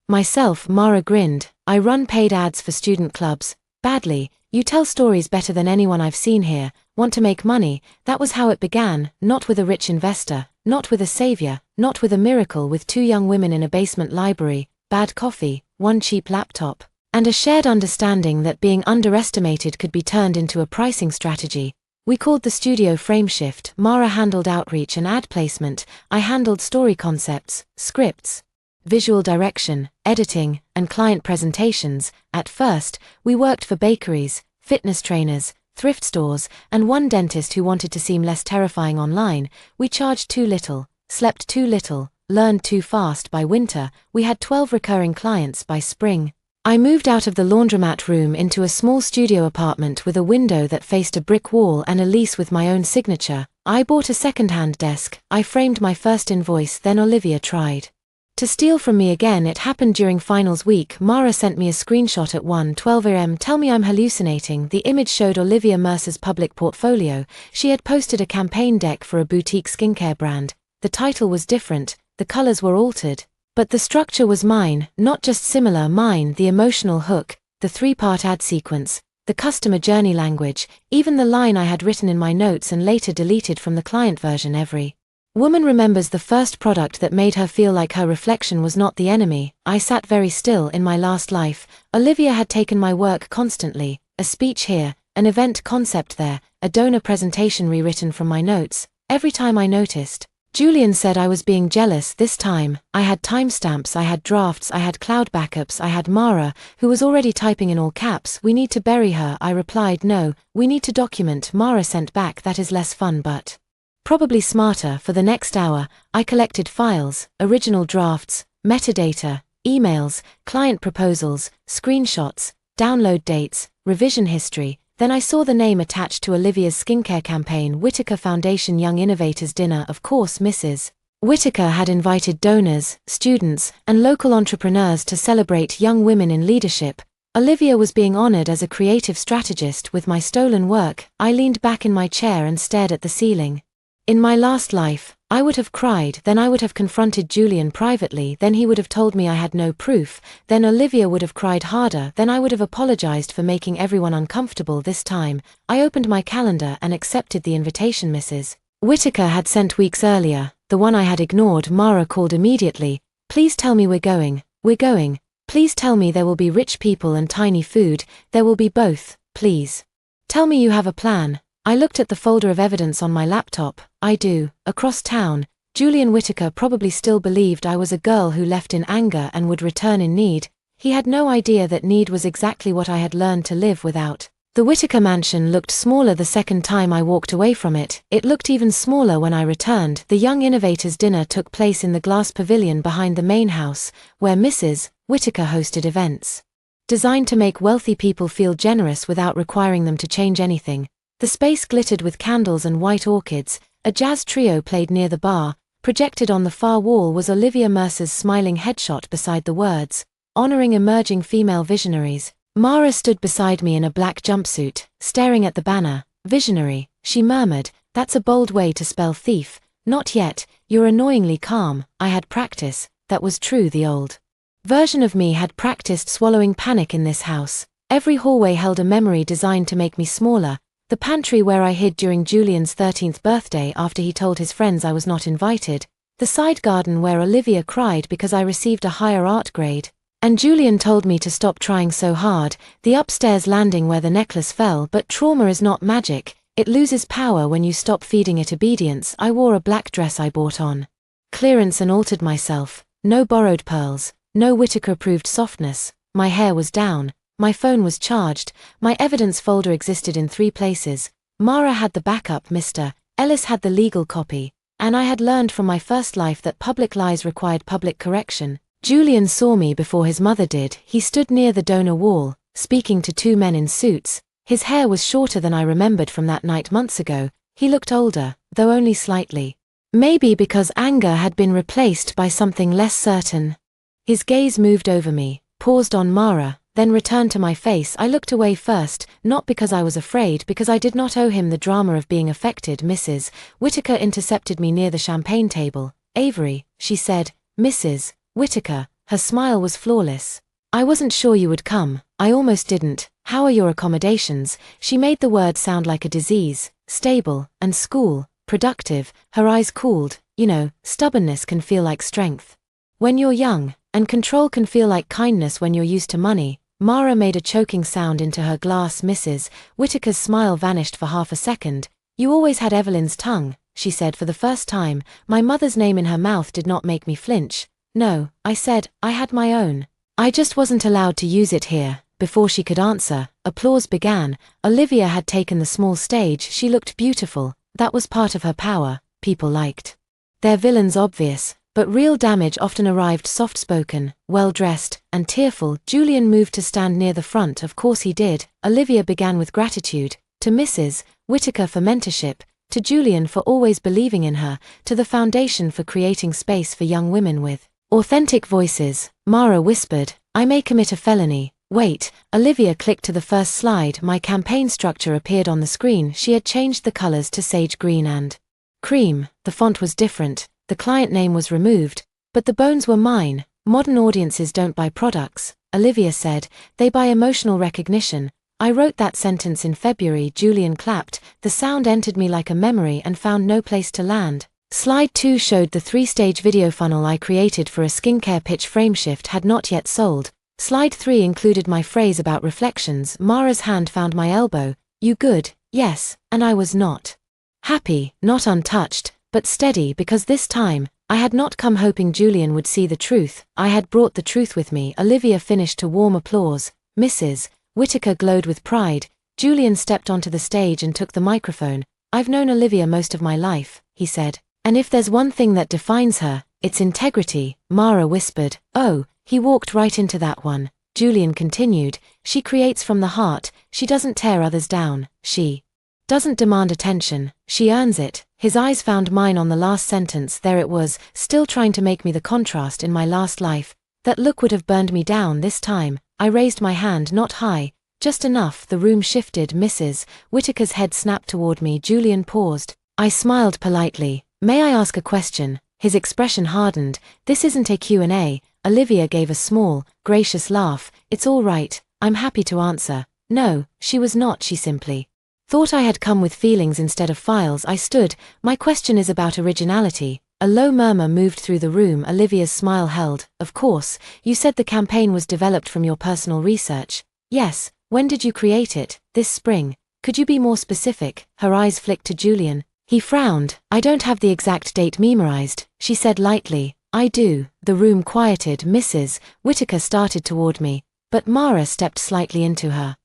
Myself, Mara grinned. I run paid ads for student clubs. Badly. You tell stories better than anyone I've seen here. Want to make money. That was how it began, not with a rich investor, not with a savior, not with a miracle, with 2 young women in a basement library, bad coffee, 1 cheap laptop, and a shared understanding that being underestimated could be turned into a pricing strategy. We called the studio Frameshift. Mara handled outreach and ad placement. I handled story concepts, scripts, visual direction, editing, and client presentations. At first, we worked for bakeries, fitness trainers, thrift stores, and 1 dentist who wanted to seem less terrifying online. We charged too little, slept too little, learned too fast. By winter, we had 12 recurring clients. By spring, I moved out of the laundromat room into a small studio apartment with a window that faced a brick wall and a lease with my own signature. I bought a second-hand desk. I framed my first invoice. Then Olivia tried to steal from me again. It happened during finals week. Mara sent me a screenshot at 1:12 a.m. Tell me I'm hallucinating. The image showed Olivia Mercer's public portfolio. She had posted a campaign deck for a boutique skincare brand. The title was different, the colors were altered, but the structure was mine, not just similar. Mine, the emotional hook, the 3-part ad sequence, the customer journey language, even the line I had written in my notes and later deleted from the client version. Every woman remembers the first product that made her feel like her reflection was not the enemy. I sat very still. In my last life, Olivia had taken my work constantly, a speech here, an event concept there, a donor presentation rewritten from my notes. Every time I noticed, Julian said I was being jealous. This time, I had timestamps, I had drafts, I had cloud backups, I had Mara, who was already typing in all caps. We need to bury her. I replied, no, we need to document. Mara sent back, that is less fun but probably smarter. For the next hour, I collected files, original drafts, metadata, emails, client proposals, screenshots, download dates, revision history. Then I saw the name attached to Olivia's skincare campaign, Whitaker Foundation Young Innovators Dinner. Of course, Mrs. Whitaker had invited donors, students, and local entrepreneurs to celebrate young women in leadership. Olivia was being honored as a creative strategist. With my stolen work, I leaned back in my chair and stared at the ceiling. In my last life, I would have cried. Then I would have confronted Julian privately. Then he would have told me I had no proof. Then Olivia would have cried harder. Then I would have apologized for making everyone uncomfortable. This time, I opened my calendar and accepted the invitation Mrs. Whitaker had sent weeks earlier, the one I had ignored. Mara called immediately. Please tell me we're going. We're going. Please tell me there will be rich people and tiny food. There will be both, please. Tell me you have a plan. I looked at the folder of evidence on my laptop. I do. Across town, Julian Whitaker probably still believed I was a girl who left in anger and would return in need. He had no idea that need was exactly what I had learned to live without. The Whitaker mansion looked smaller the second time I walked away from it. It looked even smaller when I returned. The Young Innovators Dinner took place in the glass pavilion behind the main house, where Mrs. Whitaker hosted events designed to make wealthy people feel generous without requiring them to change anything. The space glittered with candles and white orchids. A jazz trio played near the bar. Projected on the far wall was Olivia Mercer's smiling headshot beside the words, "Honoring emerging female visionaries." Mara stood beside me in a black jumpsuit, staring at the banner. "Visionary," she murmured, "that's a bold way to spell thief." "Not yet, you're annoyingly calm." I had practice. That was true. The old version of me had practiced swallowing panic in this house. Every hallway held a memory designed to make me smaller. The pantry where I hid during Julian's 13th birthday after he told his friends I was not invited. The side garden where Olivia cried because I received a higher art grade, and Julian told me to stop trying so hard. The upstairs landing where the necklace fell. But trauma is not magic. It loses power when you stop feeding it obedience. I wore a black dress I bought on clearance and altered myself. No borrowed pearls, no Whitaker-approved softness. My hair was down. My phone was charged. My evidence folder existed in 3 places. Mara had the backup, Mr. Ellis had the legal copy, and I had learned from my first life that public lies required public correction. Julian saw me before his mother did. He stood near the donor wall, speaking to 2 men in suits. His hair was shorter than I remembered from that night months ago. He looked older, though only slightly. Maybe because anger had been replaced by something less certain. His gaze moved over me, paused on Mara, then returned to my face. I looked away first, not because I was afraid, because I did not owe him the drama of being affected. Mrs. Whittaker intercepted me near the champagne table. Avery, she said. Mrs. Whittaker. Her smile was flawless. I wasn't sure you would come. I almost didn't. How are your accommodations? She made the word sound like a disease. Stable, and school, productive. Her eyes cooled. You know, stubbornness can feel like strength when you're young, and control can feel like kindness when you're used to money. Mara made a choking sound into her glass. Mrs. Whittaker's smile vanished for half a second. You always had Evelyn's tongue, she said for the first time. My mother's name in her mouth did not make me flinch. No, I said, I had my own. I just wasn't allowed to use it here. Before she could answer, applause began. Olivia had taken the small stage. She looked beautiful. That was part of her power. People liked their villains obvious, but real damage often arrived soft-spoken, well-dressed, and tearful. Julian moved to stand near the front. Of course he did. Olivia began with gratitude. To Mrs. Whittaker for mentorship, to Julian for always believing in her, to the foundation for creating space for young women with authentic voices. Mara whispered, I may commit a felony. Wait. Olivia clicked to the first slide. My campaign structure appeared on the screen. She had changed the colors to sage green and cream. The font was different. The client name was removed, but the bones were mine. Modern audiences don't buy products, Olivia said, they buy emotional recognition. I wrote that sentence in February. Julian clapped. The sound entered me like a memory and found no place to land. Slide 2 showed the 3-stage video funnel I created for a skincare pitch. Frameshift had not yet sold. Slide 3 included my phrase about reflections. Mara's hand found my elbow. You good? Yes, and I was not happy, not untouched, but steady, because this time, I had not come hoping Julian would see the truth. I had brought the truth with me. Olivia finished to warm applause. Mrs. Whittaker glowed with pride. Julian stepped onto the stage and took the microphone. I've known Olivia most of my life, he said. And if there's one thing that defines her, it's integrity. Mara whispered. Oh, he walked right into that one. Julian continued. She creates from the heart. She doesn't tear others down. She doesn't demand attention. She earns it. His eyes found mine on the last sentence. There it was, still trying to make me the contrast in my last life. That look would have burned me down this time. I raised my hand, not high, just enough. The room shifted. Mrs. Whittaker's head snapped toward me. Julian paused. I smiled politely. May I ask a question? His expression hardened. This isn't a Q&A. Olivia gave a small, gracious laugh. It's all right. I'm happy to answer. No, she was not. She simply thought I had come with feelings instead of files. I stood. My question is about originality. A low murmur moved through the room. Olivia's smile held. Of course, you said the campaign was developed from your personal research. Yes. When did you create it? This spring. Could you be more specific? Her eyes flicked to Julian. He frowned. I don't have the exact date memorized, she said lightly. I do. The room quieted. Mrs. Whittaker started toward me, but Mara stepped slightly into her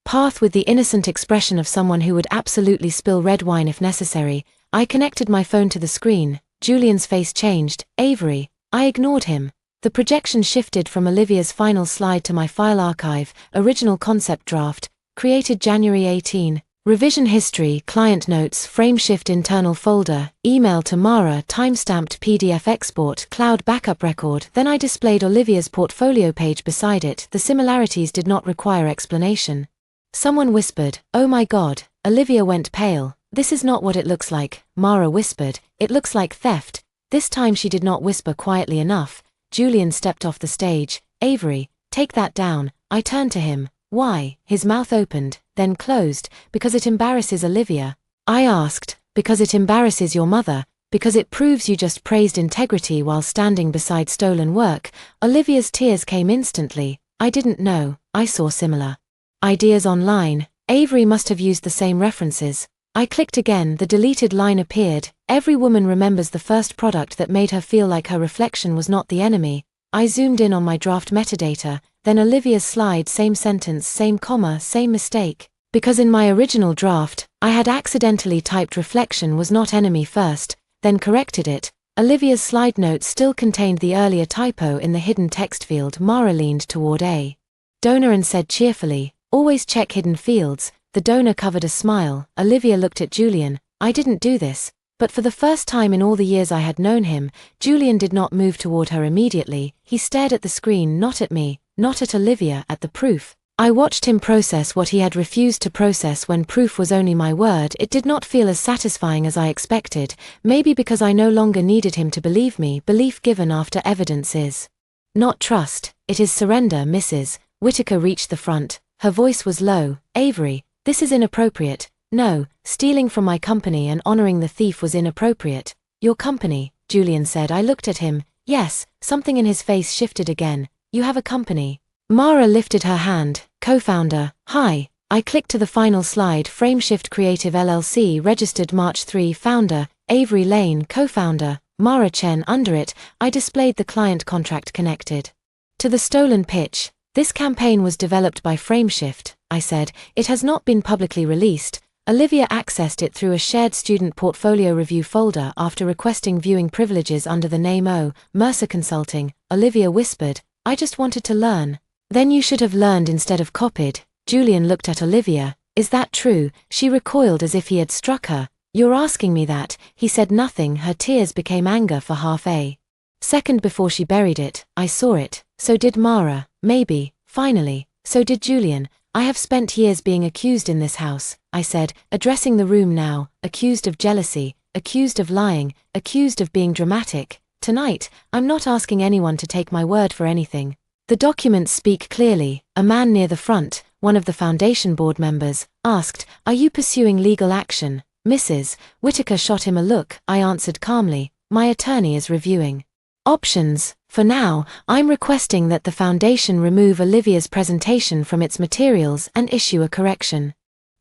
path with the innocent expression of someone who would absolutely spill red wine if necessary. I connected my phone to the screen. Julian's face changed. Avery. I ignored him. The projection shifted from Olivia's final slide to my file archive. Original concept draft. Created January 18. Revision history, client notes, frameshift internal folder, email to Mara, timestamped PDF export, cloud backup record. Then I displayed Olivia's portfolio page beside it. The similarities did not require explanation. Someone whispered, oh my God. Olivia went pale. This is not what it looks like. Mara whispered, it looks like theft. This time she did not whisper quietly enough. Julian stepped off the stage. Avery, take that down. I turned to him. Why? His mouth opened, then closed. Because it embarrasses Olivia. I asked. Because it embarrasses your mother. Because it proves you just praised integrity while standing beside stolen work. Olivia's tears came instantly. I didn't know. I saw similar ideas online. Avery must have used the same references. I clicked again. The deleted line appeared. Every woman remembers the first product that made her feel like her reflection was not the enemy. I zoomed in on my draft metadata, then Olivia's slide, same sentence, same comma, same mistake. Because in my original draft, I had accidentally typed reflection was not enemy first, then corrected it. Olivia's slide note still contained the earlier typo in the hidden text field. Mara leaned toward a donor and said cheerfully, always check hidden fields. The donor covered a smile. Olivia looked at Julian. I didn't do this. But for the first time in all the years I had known him, Julian did not move toward her immediately. He stared at the screen, not at me, not at Olivia, at the proof. I watched him process what he had refused to process when proof was only my word. It did not feel as satisfying as I expected, maybe because I no longer needed him to believe me. Belief given after evidence is not trust, it is surrender. Mrs. Whittaker reached the front. Her voice was low. Avery, this is inappropriate. No, stealing from my company and honoring the thief was inappropriate. Your company, Julian said. I looked at him. Yes, something in his face shifted again. You have a company. Mara lifted her hand. Co-founder. Hi. I clicked to the final slide. Frameshift Creative LLC, registered March 3. Founder, Avery Lane. Co-founder, Mara Chen. Under it, I displayed the client contract connected to the stolen pitch. This campaign was developed by Frameshift, I said. It has not been publicly released. Olivia accessed it through a shared student portfolio review folder after requesting viewing privileges under the name O. Mercer Consulting. Olivia whispered, I just wanted to learn. Then you should have learned instead of copied. Julian looked at Olivia. Is that true? She recoiled as if he had struck her. You're asking me that. He said nothing. Her tears became anger for half a second before she buried it. I saw it. So did Mara. Maybe. Finally. So did Julian. I have spent years being accused in this house, I said, addressing the room now, accused of jealousy, accused of lying, accused of being dramatic. Tonight, I'm not asking anyone to take my word for anything. The documents speak clearly. A man near the front, one of the foundation board members, asked, Are you pursuing legal action? Mrs. Whittaker shot him a look. I answered calmly, My attorney is reviewing options. For now, I'm requesting that the foundation remove Olivia's presentation from its materials and issue a correction.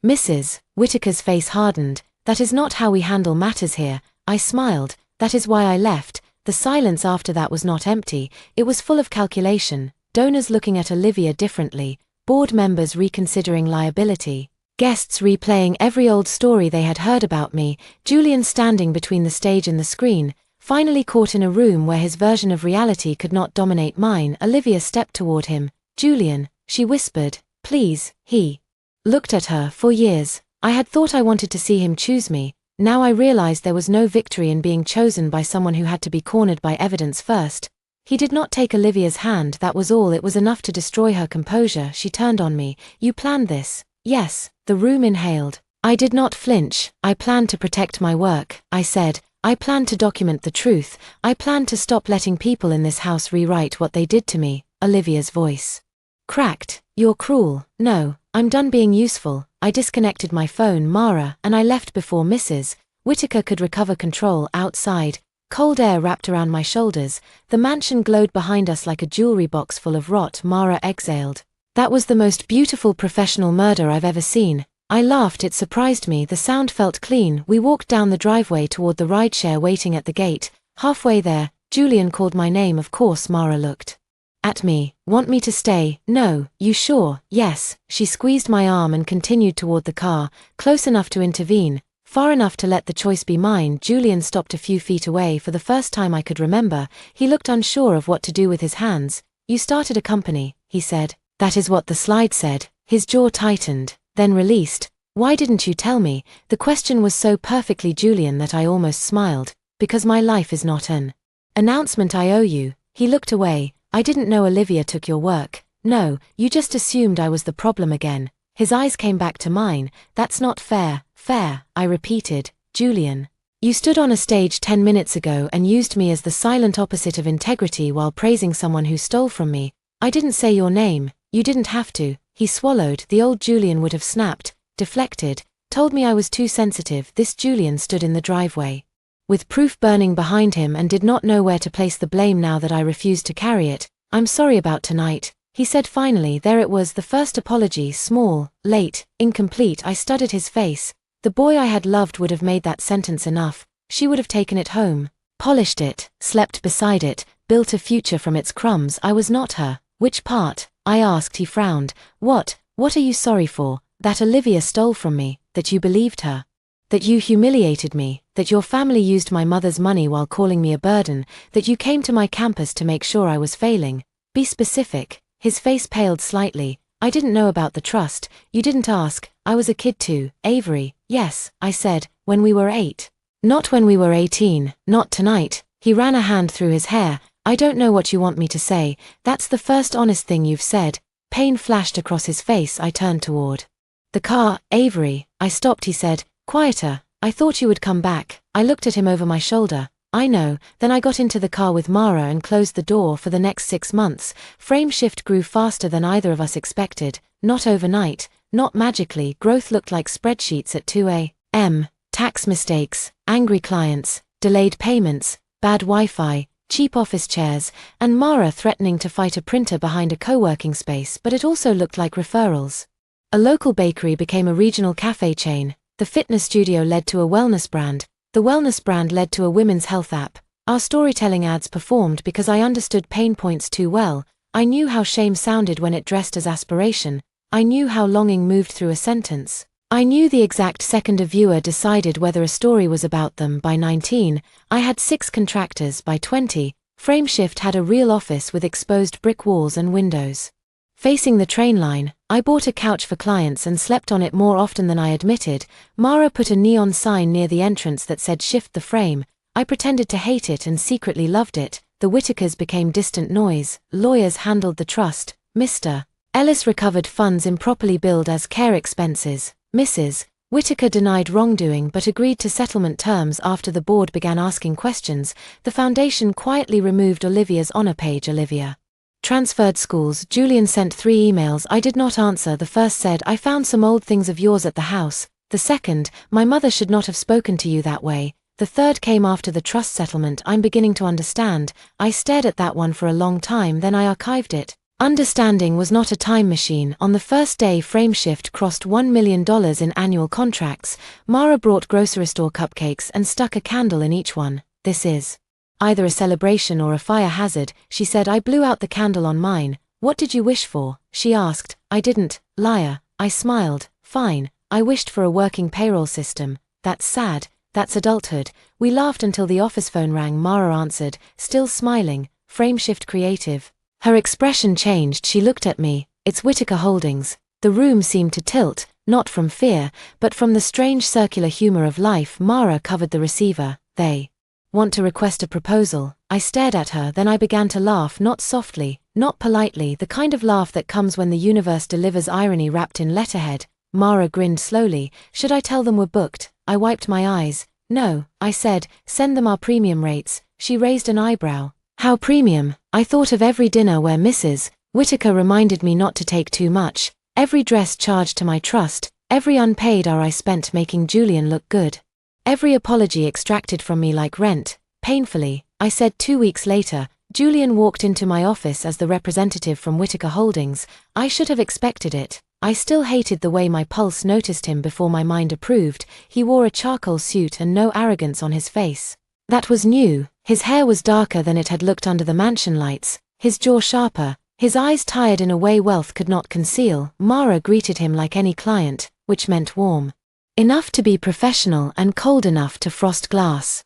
Mrs. Whittaker's face hardened. That is not how we handle matters here. I smiled. That is why I left. The silence after that was not empty, it was full of calculation. Donors looking at Olivia differently, board members reconsidering liability, guests replaying every old story they had heard about me, Julian standing between the stage and the screen, finally caught in a room where his version of reality could not dominate mine. Olivia stepped toward him. Julian, she whispered, please. He looked at her. For years, I had thought I wanted to see him choose me. Now I realized there was no victory in being chosen by someone who had to be cornered by evidence first. He did not take Olivia's hand, that was all. It was enough to destroy her composure. She turned on me. You planned this? Yes. The room inhaled. I did not flinch. I planned to protect my work, I said. I planned to document the truth. I planned to stop letting people in this house rewrite what they did to me. Olivia's voice cracked. You're cruel. No, I'm done being useful. I disconnected my phone, Mara, and I left before Mrs. Whittaker could recover control. Outside, cold air wrapped around my shoulders. The mansion glowed behind us like a jewelry box full of rot. Mara exhaled. That was the most beautiful professional murder I've ever seen. I laughed. It surprised me. The sound felt clean. We walked down the driveway toward the rideshare waiting at the gate. Halfway there, Julian called my name. Of course. Mara looked at me. Want me to stay? No. You sure? Yes. She squeezed my arm and continued toward the car, close enough to intervene, far enough to let the choice be mine. Julian stopped a few feet away. For the first time I could remember, he looked unsure of what to do with his hands. You started a company, he said. That is what the slide said. His jaw tightened, then released. Why didn't you tell me? The question was so perfectly Julian that I almost smiled. Because my life is not an announcement I owe you. He looked away. I didn't know Olivia took your work. No, you just assumed I was the problem again. His eyes came back to mine. That's not fair. Fair, I repeated. Julian, you stood on a stage 10 minutes ago and used me as the silent opposite of integrity while praising someone who stole from me. I didn't say your name. You didn't have to. He swallowed. The old Julian would have snapped, deflected, told me I was too sensitive. This Julian stood in the driveway, with proof burning behind him, and did not know where to place the blame now that I refused to carry it. I'm sorry about tonight, he said finally. There it was, the first apology, small, late, incomplete. I studied his face. The boy I had loved would have made that sentence enough. She would have taken it home, polished it, slept beside it, built a future from its crumbs. I was not her. Which part? I asked. He frowned. What are you sorry for? That Olivia stole from me, that you believed her, that you humiliated me, that your family used my mother's money while calling me a burden, that you came to my campus to make sure I was failing. Be specific. His face paled slightly. I didn't know about the trust. You didn't ask. I was a kid too. Avery. Yes, I said, when we were 8. Not when we were 18, not tonight. He ran a hand through his hair. I don't know what you want me to say. That's the first honest thing you've said. Pain flashed across his face. I turned toward the car. Avery, I stopped, he said. Quieter. I thought you would come back. I looked at him over my shoulder. I know. Then I got into the car with Mara and closed the door. For the next 6 months, frame shift grew faster than either of us expected. Not overnight, not magically. Growth looked like spreadsheets at 2 a.m. Tax mistakes, angry clients, delayed payments, bad Wi-Fi, cheap office chairs, and Mara threatening to fight a printer behind a co-working space. But it also looked like referrals. A local bakery became a regional cafe chain. The fitness studio led to a wellness brand. The wellness brand led to a women's health app. Our storytelling ads performed because I understood pain points too well. I knew how shame sounded when it dressed as aspiration. I knew how longing moved through a sentence. I knew the exact second a viewer decided whether a story was about them. By 19, I had 6 contractors. By 20, Frameshift had a real office with exposed brick walls and windows. Facing the train line, I bought a couch for clients and slept on it more often than I admitted. Mara put a neon sign near the entrance that said "Shift the Frame." I pretended to hate it and secretly loved it. The Whitakers became distant noise. Lawyers handled the trust. Mr. Ellis recovered funds improperly billed as care expenses. Mrs. Whitaker denied wrongdoing but agreed to settlement terms after the board began asking questions. The foundation quietly removed Olivia's honor page. Olivia transferred schools. Julian sent 3 emails I did not answer. The first said, "I found some old things of yours at the house." The second, "My mother should not have spoken to you that way." The third came after the trust settlement. "I'm beginning to understand." I stared at that one for a long time, then I archived it. Understanding was not a time machine. On the first day Frameshift crossed $1 million in annual contracts, Mara brought grocery store cupcakes and stuck a candle in each one. "This is either a celebration or a fire hazard," she said. I blew out the candle on mine. "What did you wish for?" she asked. "I didn't, liar." I smiled. "Fine, I wished for a working payroll system." "That's sad, that's adulthood." We laughed until the office phone rang. Mara answered, still smiling. "Frameshift Creative." Her expression changed. She looked at me. "It's Whitaker Holdings." The room seemed to tilt, not from fear, but from the strange circular humor of life. Mara covered the receiver. "They want to request a proposal." I stared at her, then I began to laugh, not softly, not politely, the kind of laugh that comes when the universe delivers irony wrapped in letterhead. Mara grinned slowly. "Should I tell them we're booked?" I wiped my eyes. "No," I said, "send them our premium rates." She raised an eyebrow. "How premium?" I thought of every dinner where Mrs. Whitaker reminded me not to take too much, every dress charged to my trust, every unpaid hour I spent making Julian look good. Every apology extracted from me like rent, painfully. I said 2 weeks later. Julian walked into my office as the representative from Whitaker Holdings. I should have expected it. I still hated the way my pulse noticed him before my mind approved. He wore a charcoal suit and no arrogance on his face. That was new. His hair was darker than it had looked under the mansion lights, his jaw sharper, his eyes tired in a way wealth could not conceal. Mara greeted him like any client, which meant warm enough to be professional and cold enough to frost glass.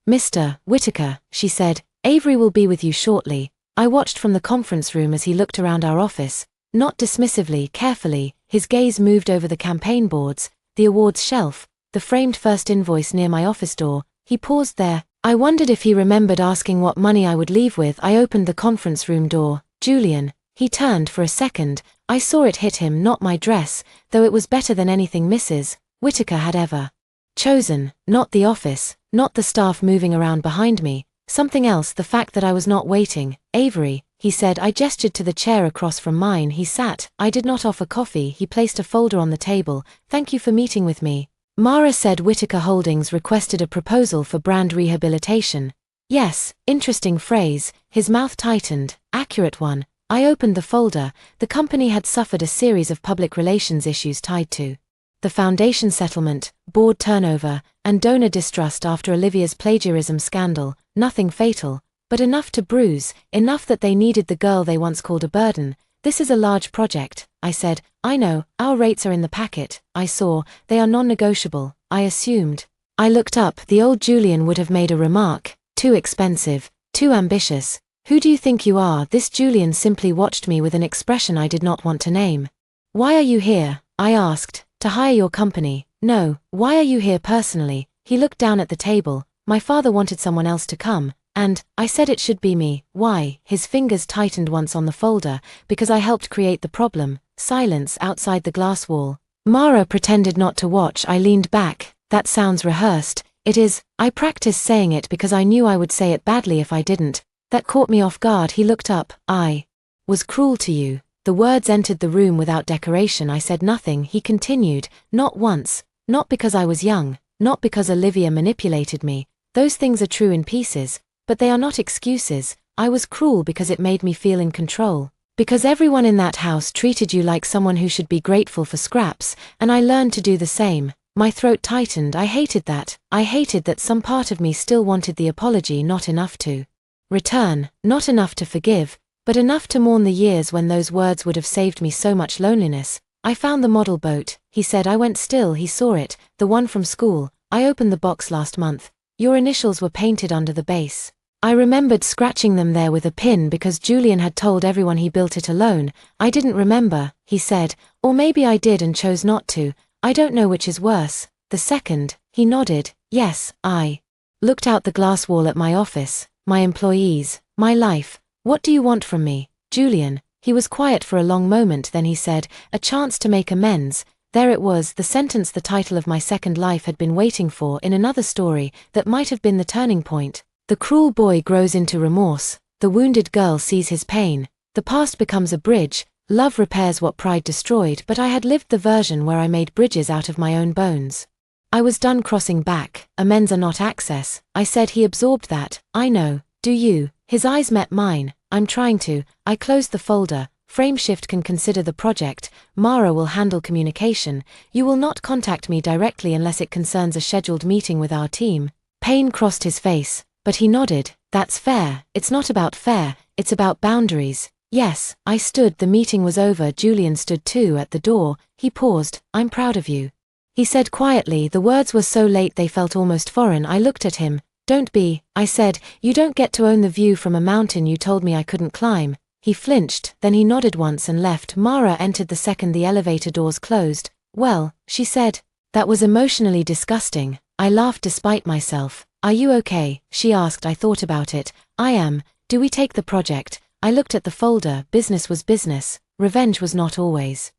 "Mr. Whitaker," she said, "Avery will be with you shortly." I watched from the conference room as he looked around our office, not dismissively, carefully. His gaze moved over the campaign boards, the awards shelf, the framed first invoice near my office door. He paused there. I wondered if he remembered asking what money I would leave with. I opened the conference room door. "Julian." He turned. For a second, I saw it hit him, not my dress, though it was better than anything Mrs. Whitaker had ever chosen. Not the office, not the staff moving around behind me, something else, the fact that I was not waiting. "Avery," he said. I gestured to the chair across from mine. He sat. I did not offer coffee. He placed a folder on the table. "Thank you for meeting with me." Mara said Whitaker Holdings requested a proposal for brand rehabilitation. Yes, interesting phrase. His mouth tightened. Accurate one. I opened the folder. The company had suffered a series of public relations issues tied to the foundation settlement, board turnover, and donor distrust after Olivia's plagiarism scandal. Nothing fatal, but enough to bruise, enough that they needed the girl they once called a burden. "This is a large project," I said. "I know, our rates are in the packet." I saw, "They are non-negotiable." I assumed. I looked up. The old Julian would have made a remark. "Too expensive, too ambitious." "Who do you think you are?" This Julian simply watched me with an expression I did not want to name. "Why are you here?" I asked. "To hire your company." "No, why are you here personally?" He looked down at the table. My father wanted someone else to come, and I said it should be me. Why? His fingers tightened once on the folder. Because I helped create the problem. Silence outside the glass wall. Mara pretended not to watch. I leaned back. That sounds rehearsed. It is. I practiced saying it because I knew I would say it badly if I didn't. That caught me off guard. He looked up. I was cruel to you. The words entered the room without decoration. I said nothing. He continued. Not once. Not because I was young. Not because Olivia manipulated me. Those things are true in pieces, but they are not excuses. I was cruel because it made me feel in control. Because everyone in that house treated you like someone who should be grateful for scraps, and I learned to do the same. My throat tightened. I hated that. I hated that some part of me still wanted the apology, not enough to return, not enough to forgive, but enough to mourn the years when those words would have saved me so much loneliness. I found the model boat, he said. I went still. He saw it, the one from school. I opened the box last month. Your initials were painted under the base. I remembered scratching them there with a pin because Julian had told everyone he built it alone. I didn't remember, he said, or maybe I did and chose not to. I don't know which is worse. The second. He nodded. Yes. I looked out the glass wall at my office, my employees, my life. What do you want from me, Julian? He was quiet for a long moment, then he said, a chance to make amends. There it was, the sentence the title of my second life had been waiting for in another story that might have been the turning point. The cruel boy grows into remorse. The wounded girl sees his pain. The past becomes a bridge. Love repairs what pride destroyed, but I had lived the version where I made bridges out of my own bones. I was done crossing back. Amends are not access. I said. He absorbed that. I know. Do you? His eyes met mine. I'm trying to. I closed the folder. Frameshift can consider the project. Mara will handle communication. You will not contact me directly unless it concerns a scheduled meeting with our team. Pain crossed his face, but he nodded. That's fair. It's not about fair, it's about boundaries. Yes. I stood. The meeting was over. Julian stood too at the door. He paused. I'm proud of you, he said quietly. The words were so late they felt almost foreign. I looked at him. Don't be, I said. You don't get to own the view from a mountain you told me I couldn't climb. He flinched, then he nodded once and left. Mara entered the second the elevator doors closed. Well, she said. That was emotionally disgusting. I laughed despite myself. Are you okay? She asked. I thought about it. I am. Do we take the project? I looked at the folder. Business was business. Revenge was not always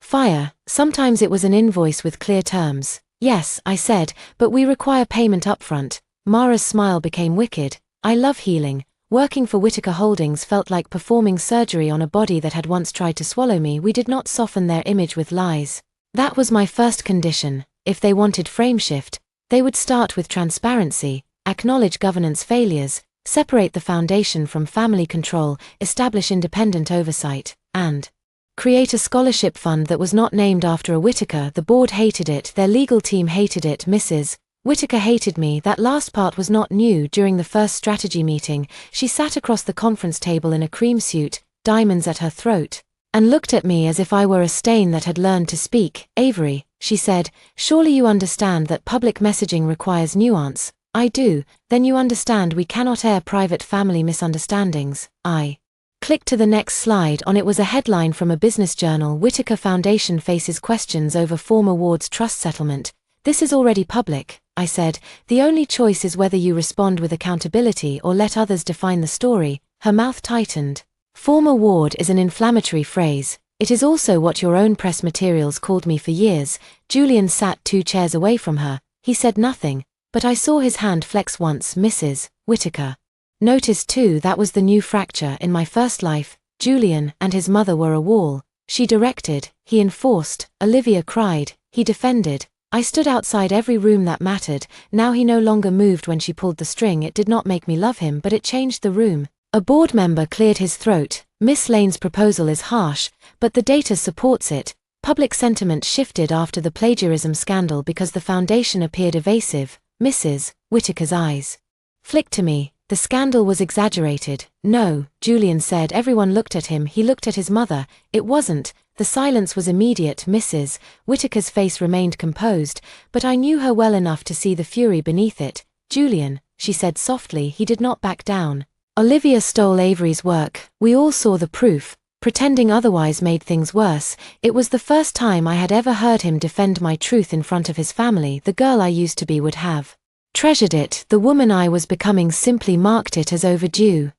fire. Sometimes it was an invoice with clear terms. Yes, I said, but we require payment upfront. Mara's smile became wicked. I love healing. Working for Whitaker Holdings felt like performing surgery on a body that had once tried to swallow me. We did not soften their image with lies. That was my first condition. If they wanted frameshift, they would start with transparency, acknowledge governance failures, separate the foundation from family control, establish independent oversight, and create a scholarship fund that was not named after a Whitaker. The board hated it. Their legal team hated it. Mrs. Whitaker hated me. That last part was not new. During the first strategy meeting, she sat across the conference table in a cream suit, diamonds at her throat, and looked at me as if I were a stain that had learned to speak. Avery, she said, surely you understand that public messaging requires nuance. I do. Then you understand we cannot air private family misunderstandings. I clicked to the next slide. On it was a headline from a business journal. Whitaker Foundation faces questions over former ward's trust settlement. This is already public, I said. The only choice is whether you respond with accountability or let others define the story. Her mouth tightened. Former ward is an inflammatory phrase. It is also what your own press materials called me for years. Julian sat 2 chairs away from her. He said nothing, but I saw his hand flex once. Mrs. Whitaker noticed too. That was the new fracture in my first life. Julian and his mother were a wall. She directed, he enforced. Olivia cried, he defended. I stood outside every room that mattered. Now he no longer moved when she pulled the string. It did not make me love him, but it changed the room. A board member cleared his throat. Miss Lane's proposal is harsh, but the data supports it. Public sentiment shifted after the plagiarism scandal because the foundation appeared evasive. Mrs. Whitaker's eyes flicked to me. The scandal was exaggerated. No, Julian said. Everyone looked at him. He looked at his mother. It wasn't. The silence was immediate. Mrs. Whitaker's face remained composed, but I knew her well enough to see the fury beneath it. Julian, she said softly. He did not back down. Olivia stole Avery's work. We all saw the proof. Pretending otherwise made things worse. It was the first time I had ever heard him defend my truth in front of his family. The girl I used to be would have treasured it. The woman I was becoming simply marked it as overdue.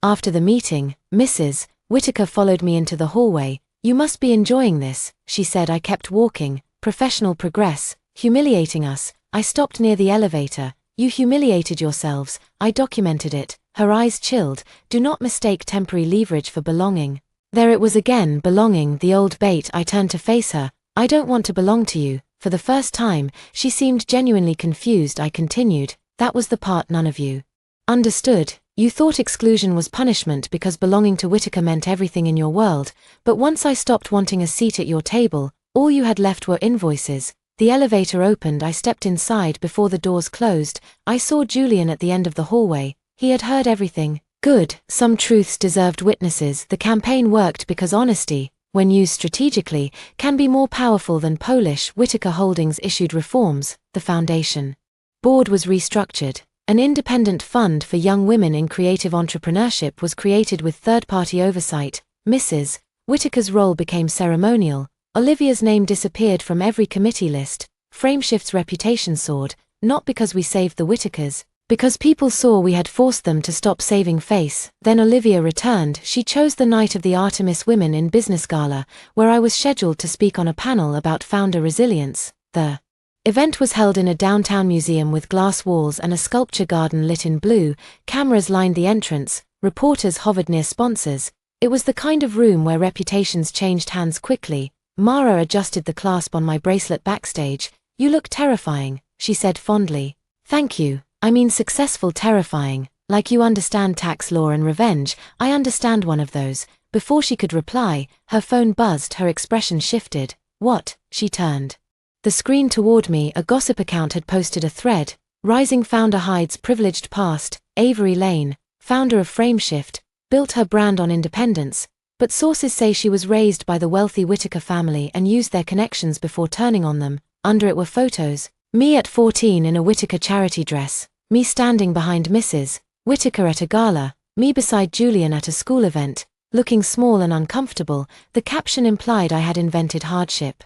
After the meeting, Mrs. Whittaker followed me into the hallway. "You must be enjoying this," she said. I kept walking. "Professional progress, humiliating us." I stopped near the elevator. "You humiliated yourselves, I documented it." Her eyes chilled. "Do not mistake temporary leverage for belonging." There it was again, belonging, the old bait. I turned to face her. "I don't want to belong to you." For the first time, she seemed genuinely confused. I continued, "That was the part none of you understood. You thought exclusion was punishment because belonging to Whittaker meant everything in your world, but once I stopped wanting a seat at your table, all you had left were invoices." The elevator opened. I stepped inside. Before the doors closed, I saw Julian at the end of the hallway. He had heard everything. Good. Some truths deserved witnesses. The campaign worked because honesty, when used strategically, can be more powerful than Polish. Whittaker Holdings issued reforms. The foundation board was restructured. An independent fund for young women in creative entrepreneurship was created with third-party oversight. Mrs. Whittaker's role became ceremonial. Olivia's name disappeared from every committee list. Frameshift's reputation soared, not because we saved the Whittakers, because people saw we had forced them to stop saving face. Then Olivia returned. She chose the night of the Artemis Women in Business Gala, where I was scheduled to speak on a panel about founder resilience. The event was held in a downtown museum with glass walls and a sculpture garden lit in blue. Cameras lined the entrance. Reporters hovered near sponsors. It was the kind of room where reputations changed hands quickly. Mara adjusted the clasp on my bracelet backstage. "You look terrifying," she said fondly. "Thank you. I mean successful terrifying. Like you understand tax law and revenge, I understand one of those." Before she could reply, her phone buzzed. Her expression shifted. "What?" She turned the screen toward me. A gossip account had posted a thread. "Rising founder hides privileged past. Avery Lane, founder of Frameshift, built her brand on independence, but sources say she was raised by the wealthy Whittaker family and used their connections before turning on them." Under it were photos. Me at 14 in a Whittaker charity dress. Me standing behind Mrs. Whittaker at a gala. Me beside Julian at a school event, looking small and uncomfortable. The caption implied I had invented hardship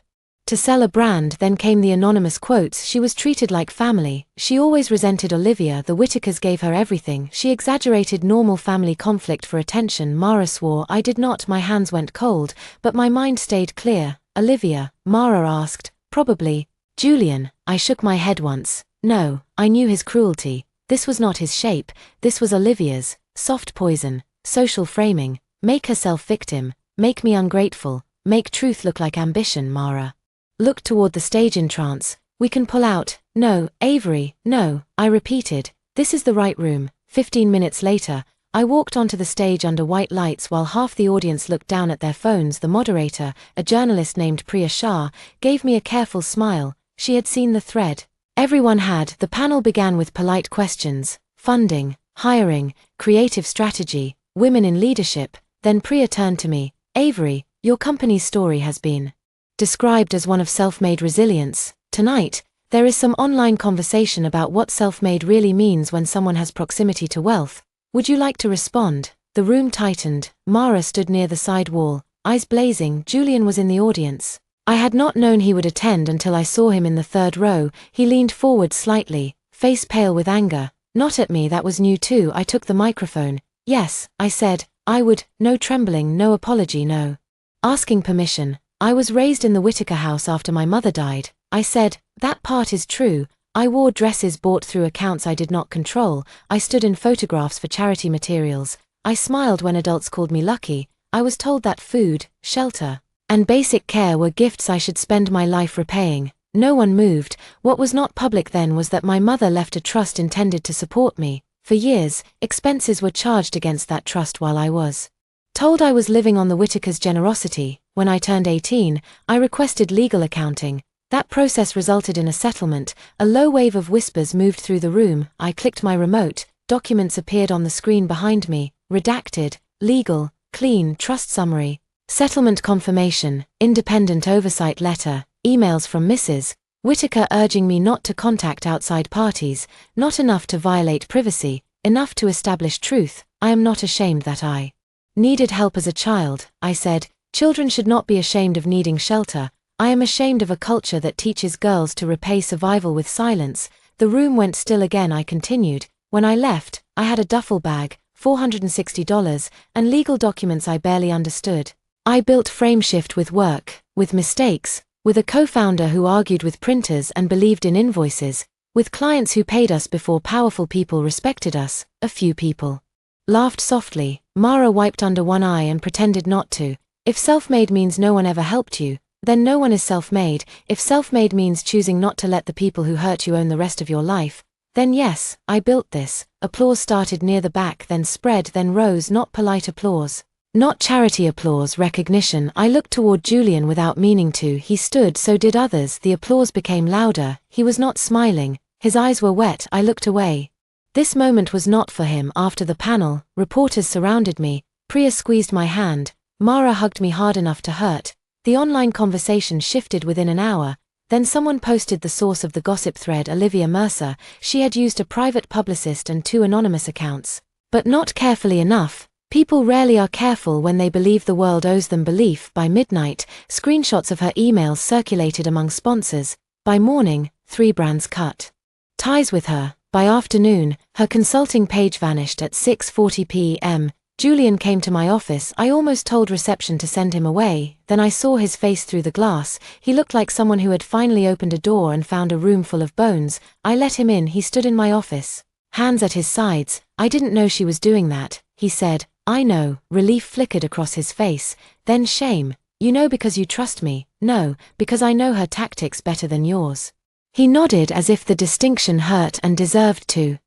to sell a brand. Then came the anonymous quotes. "She was treated like family. She always resented Olivia. The Whittakers gave her everything. She exaggerated normal family conflict for attention." Mara swore. I did not. My hands went cold, but my mind stayed clear. "Olivia?" Mara asked. "Probably." "Julian?" I shook my head once. No, I knew his cruelty. This was not his shape. This was Olivia's. Soft poison. Social framing. Make herself victim. Make me ungrateful. Make truth look like ambition. Mara looked toward the stage in trance. "We can pull out." "No, Avery, no," I repeated. "This is the right room." 15 minutes later, I walked onto the stage under white lights while half the audience looked down at their phones. The moderator, a journalist named Priya Shah, gave me a careful smile. She had seen the thread. Everyone had. The panel began with polite questions. Funding, hiring, creative strategy, women in leadership. Then Priya turned to me. "Avery, your company's story has been described as one of self-made resilience. Tonight, there is some online conversation about what self-made really means when someone has proximity to wealth. Would you like to respond?" The room tightened. Mara stood near the side wall, eyes blazing. Julian was in the audience. I had not known he would attend until I saw him in the third row. He leaned forward slightly, face pale with anger. Not at me, that was new too. I took the microphone. "Yes," I said, "I would." No trembling, no apology, no asking permission. "I was raised in the Whittaker house after my mother died." I said, "That part is true. I wore dresses bought through accounts I did not control. I stood in photographs for charity materials. I smiled when adults called me lucky. I was told that food, shelter, and basic care were gifts I should spend my life repaying." No one moved. What was not public then was that my mother left a trust intended to support me. For years, expenses were charged against that trust while I was told I was living on the Whittakers' generosity. When I turned 18, I requested legal accounting. That process resulted in a settlement. A low wave of whispers moved through the room. I clicked my remote. Documents appeared on the screen behind me. Redacted, legal, clean, trust summary, settlement confirmation, independent oversight letter, emails from Mrs. Whittaker urging me not to contact outside parties. Not enough to violate privacy, enough to establish truth. I am not ashamed that I Needed help as a child, I said. Children should not be ashamed of needing shelter. I am ashamed of a culture that teaches girls to repay survival with silence. The room went still again. I continued. When I left, I had a duffel bag, $460, and legal documents I barely understood. I built Frameshift with work, with mistakes, with a co-founder who argued with printers and believed in invoices, with clients who paid us before powerful people respected us. A few people laughed softly. Mara wiped under one eye and pretended not to. If self-made means no one ever helped you, then no one is self-made. If self-made means choosing not to let the people who hurt you own the rest of your life, then yes, I built this. Applause started near the back, then spread, then rose. Not polite applause. Not charity applause, recognition. I looked toward Julian without meaning to. He stood, so did others. The applause became louder. He was not smiling. His eyes were wet. I looked away. This moment was not for him. After the panel, reporters surrounded me. Priya squeezed my hand. Mara hugged me hard enough to hurt. The online conversation shifted within an hour. Then someone posted the source of the gossip thread, Olivia Mercer. She had used a private publicist and 2 anonymous accounts. But not carefully enough. People rarely are careful when they believe the world owes them belief. By midnight, screenshots of her emails circulated among sponsors. By morning, 3 brands cut ties with her. By afternoon, her consulting page vanished. At 6:40 p.m., Julian came to my office. I almost told reception to send him away. Then I saw his face through the glass. He looked like someone who had finally opened a door and found a room full of bones. I let him in. He stood in my office, hands at his sides. I didn't know she was doing that, he said. I know. Relief flickered across his face. Then shame. You know because you trust me. No, because I know her tactics better than yours. He nodded as if the distinction hurt and deserved to.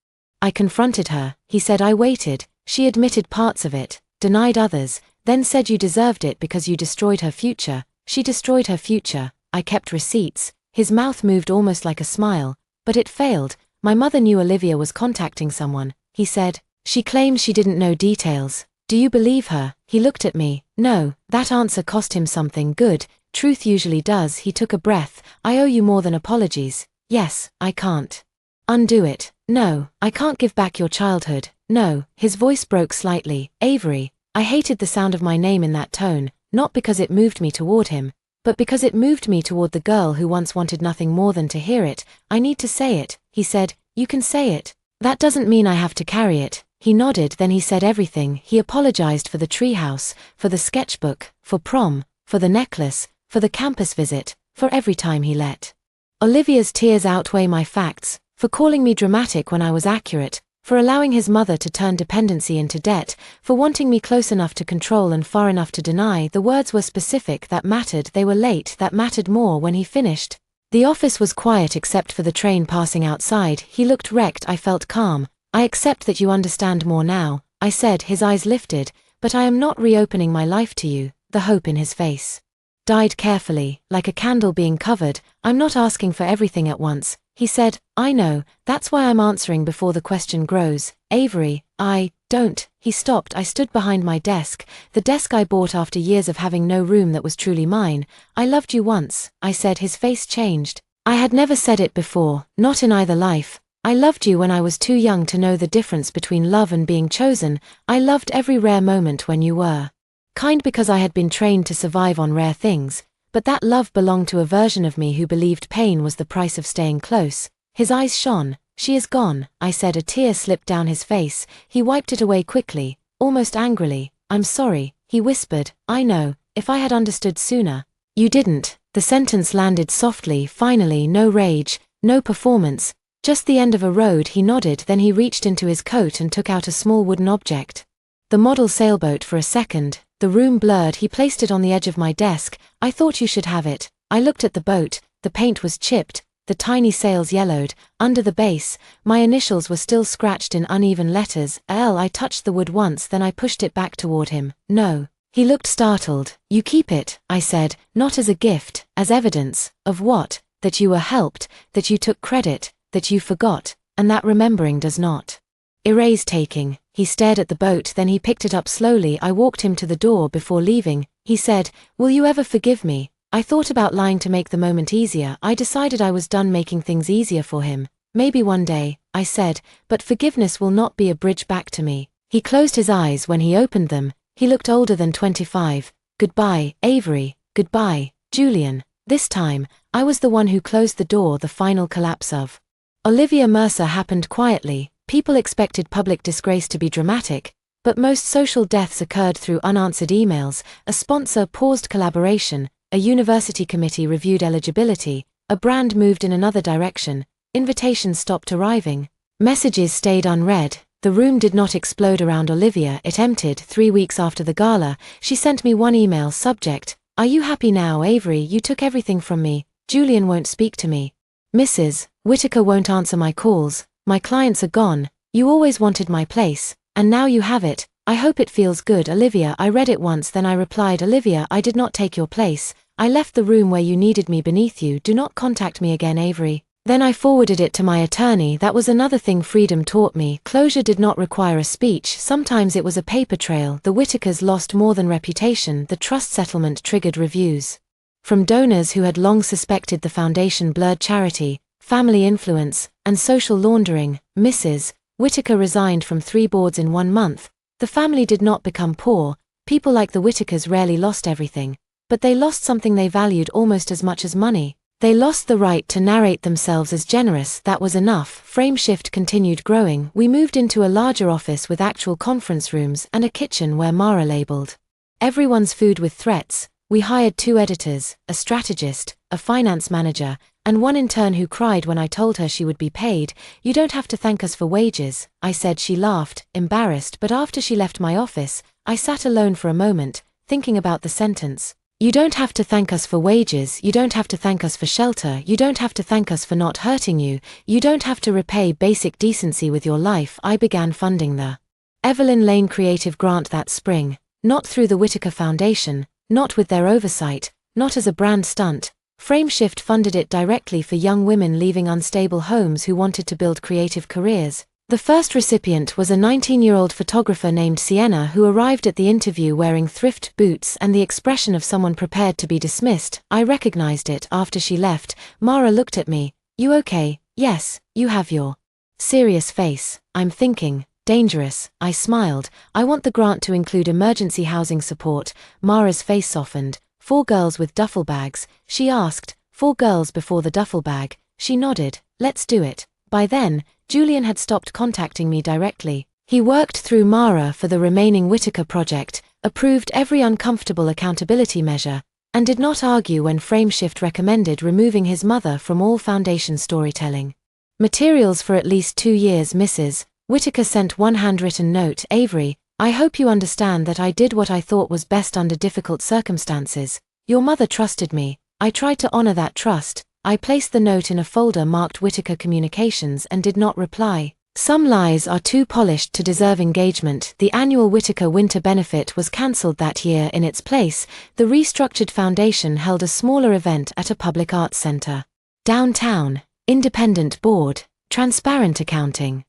I confronted her. He said I waited. She admitted parts of it, denied others, then said you deserved it because you destroyed her future. She destroyed her future. I kept receipts. His mouth moved almost like a smile, but it failed. My mother knew Olivia was contacting someone, he said. She claims she didn't know details. Do you believe her? He looked at me. No, that answer cost him something good. Truth usually does. He took a breath. I owe you more than apologies. Yes, I can't undo it. No, I can't give back your childhood. No, his voice broke slightly. Avery. I hated the sound of my name in that tone, not because it moved me toward him, but because it moved me toward the girl who once wanted nothing more than to hear it. I need to say it, he said. You can say it. That doesn't mean I have to carry it. He nodded, then he said everything. He apologized for the treehouse, for the sketchbook, for prom, for the necklace, for the campus visit, for every time he let Olivia's tears outweigh my facts, for calling me dramatic when I was accurate, for allowing his mother to turn dependency into debt, for wanting me close enough to control and far enough to deny. The words were specific, that mattered. They were late, that mattered more. When he finished, the office was quiet except for the train passing outside. He looked wrecked. I felt calm. I accept that you understand more now, I said. His eyes lifted. But I am not reopening my life to you. The hope in his face died carefully, like a candle being covered. I'm not asking for everything at once, he said. I know, that's why I'm answering before the question grows. Avery, I don't. He stopped. I stood behind my desk, the desk I bought after years of having no room that was truly mine. I loved you once, I said. His face changed. I had never said it before, not in either life. I loved you when I was too young to know the difference between love and being chosen. I loved every rare moment when you were kind because I had been trained to survive on rare things, but that love belonged to a version of me who believed pain was the price of staying close. His eyes shone. She is gone, I said. A tear slipped down his face. He wiped it away quickly, almost angrily. I'm sorry, he whispered. I know, if I had understood sooner. You didn't. The sentence landed softly. Finally, no rage, no performance, just the end of a road. He nodded, then he reached into his coat and took out a small wooden object. The model sailboat. For a second, the room blurred. He placed it on the edge of my desk. I thought you should have it. I looked at the boat. The paint was chipped, the tiny sails yellowed. Under the base, my initials were still scratched in uneven letters. I touched the wood once, then I pushed it back toward him. No. He looked startled. You keep it, I said, not as a gift, as evidence. Of what? That you were helped, that you took credit, that you forgot, and that remembering does not erase taking. He stared at the boat, then he picked it up slowly. I walked him to the door. Before leaving, he said, will you ever forgive me? I thought about lying to make the moment easier. I decided I was done making things easier for him. Maybe one day, I said, but forgiveness will not be a bridge back to me. He closed his eyes. When he opened them, He looked older than 25. Goodbye, Avery. Goodbye, Julian. This time, I was the one who closed the door. The final collapse of Olivia Mercer happened quietly. People expected public disgrace to be dramatic, but most social deaths occurred through unanswered emails. A sponsor paused collaboration, a university committee reviewed eligibility, a brand moved in another direction, invitations stopped arriving, messages stayed unread. The room did not explode around Olivia, it emptied. 3 weeks after the gala, she sent me one email, subject, "Are you happy now, Avery? You took everything from me. Julian won't speak to me. Mrs. Whittaker won't answer my calls. My clients are gone. You always wanted my place, and now you have it. I hope it feels good, Olivia." I read it once, then I replied, "Olivia, I did not take your place. I left the room where you needed me beneath you. Do not contact me again, Avery." Then I forwarded it to my attorney. That was another thing freedom taught me. Closure did not require a speech. Sometimes it was a paper trail. The Whittakers lost more than reputation. The trust settlement triggered reviews from donors who had long suspected the foundation blurred charity, family influence, and social laundering. Mrs. Whittaker resigned from 3 boards in 1 month. The family did not become poor. People like the Whittakers rarely lost everything, but they lost something they valued almost as much as money. They lost the right to narrate themselves as generous. That was enough. Frameshift continued growing. We moved into a larger office with actual conference rooms and a kitchen where Mara labeled everyone's food with threats. We hired 2 editors, a strategist, a finance manager, and one intern who cried when I told her she would be paid. "You don't have to thank us for wages," I said. She laughed, embarrassed, but after she left my office, I sat alone for a moment, thinking about the sentence. You don't have to thank us for wages, you don't have to thank us for shelter, you don't have to thank us for not hurting you, you don't have to repay basic decency with your life. I began funding the Evelyn Lane Creative Grant that spring, not through the Whittaker Foundation, not with their oversight, not as a brand stunt. Frameshift funded it directly for young women leaving unstable homes who wanted to build creative careers. The first recipient was a 19-year-old photographer named Sienna who arrived at the interview wearing thrift boots and the expression of someone prepared to be dismissed. I recognized it after she left. Mara looked at me. "You okay?" "Yes, you have your serious face." "I'm thinking, dangerous." I smiled. "I want the grant to include emergency housing support." Mara's face softened. 4 girls with duffel bags?" she asked. 4 girls before the duffel bag." She nodded. "Let's do it." By then, Julian had stopped contacting me directly. He worked through Mara for the remaining Whittaker project, approved every uncomfortable accountability measure, and did not argue when Frameshift recommended removing his mother from all foundation storytelling materials for at least 2 years. Mrs. Whittaker sent one handwritten note. "Avery, I hope you understand that I did what I thought was best under difficult circumstances. Your mother trusted me. I tried to honor that trust." I placed the note in a folder marked Whittaker Communications and did not reply. Some lies are too polished to deserve engagement. The annual Whittaker Winter Benefit was cancelled that year. In its place, the restructured foundation held a smaller event at a public arts center. Downtown, independent board, transparent accounting.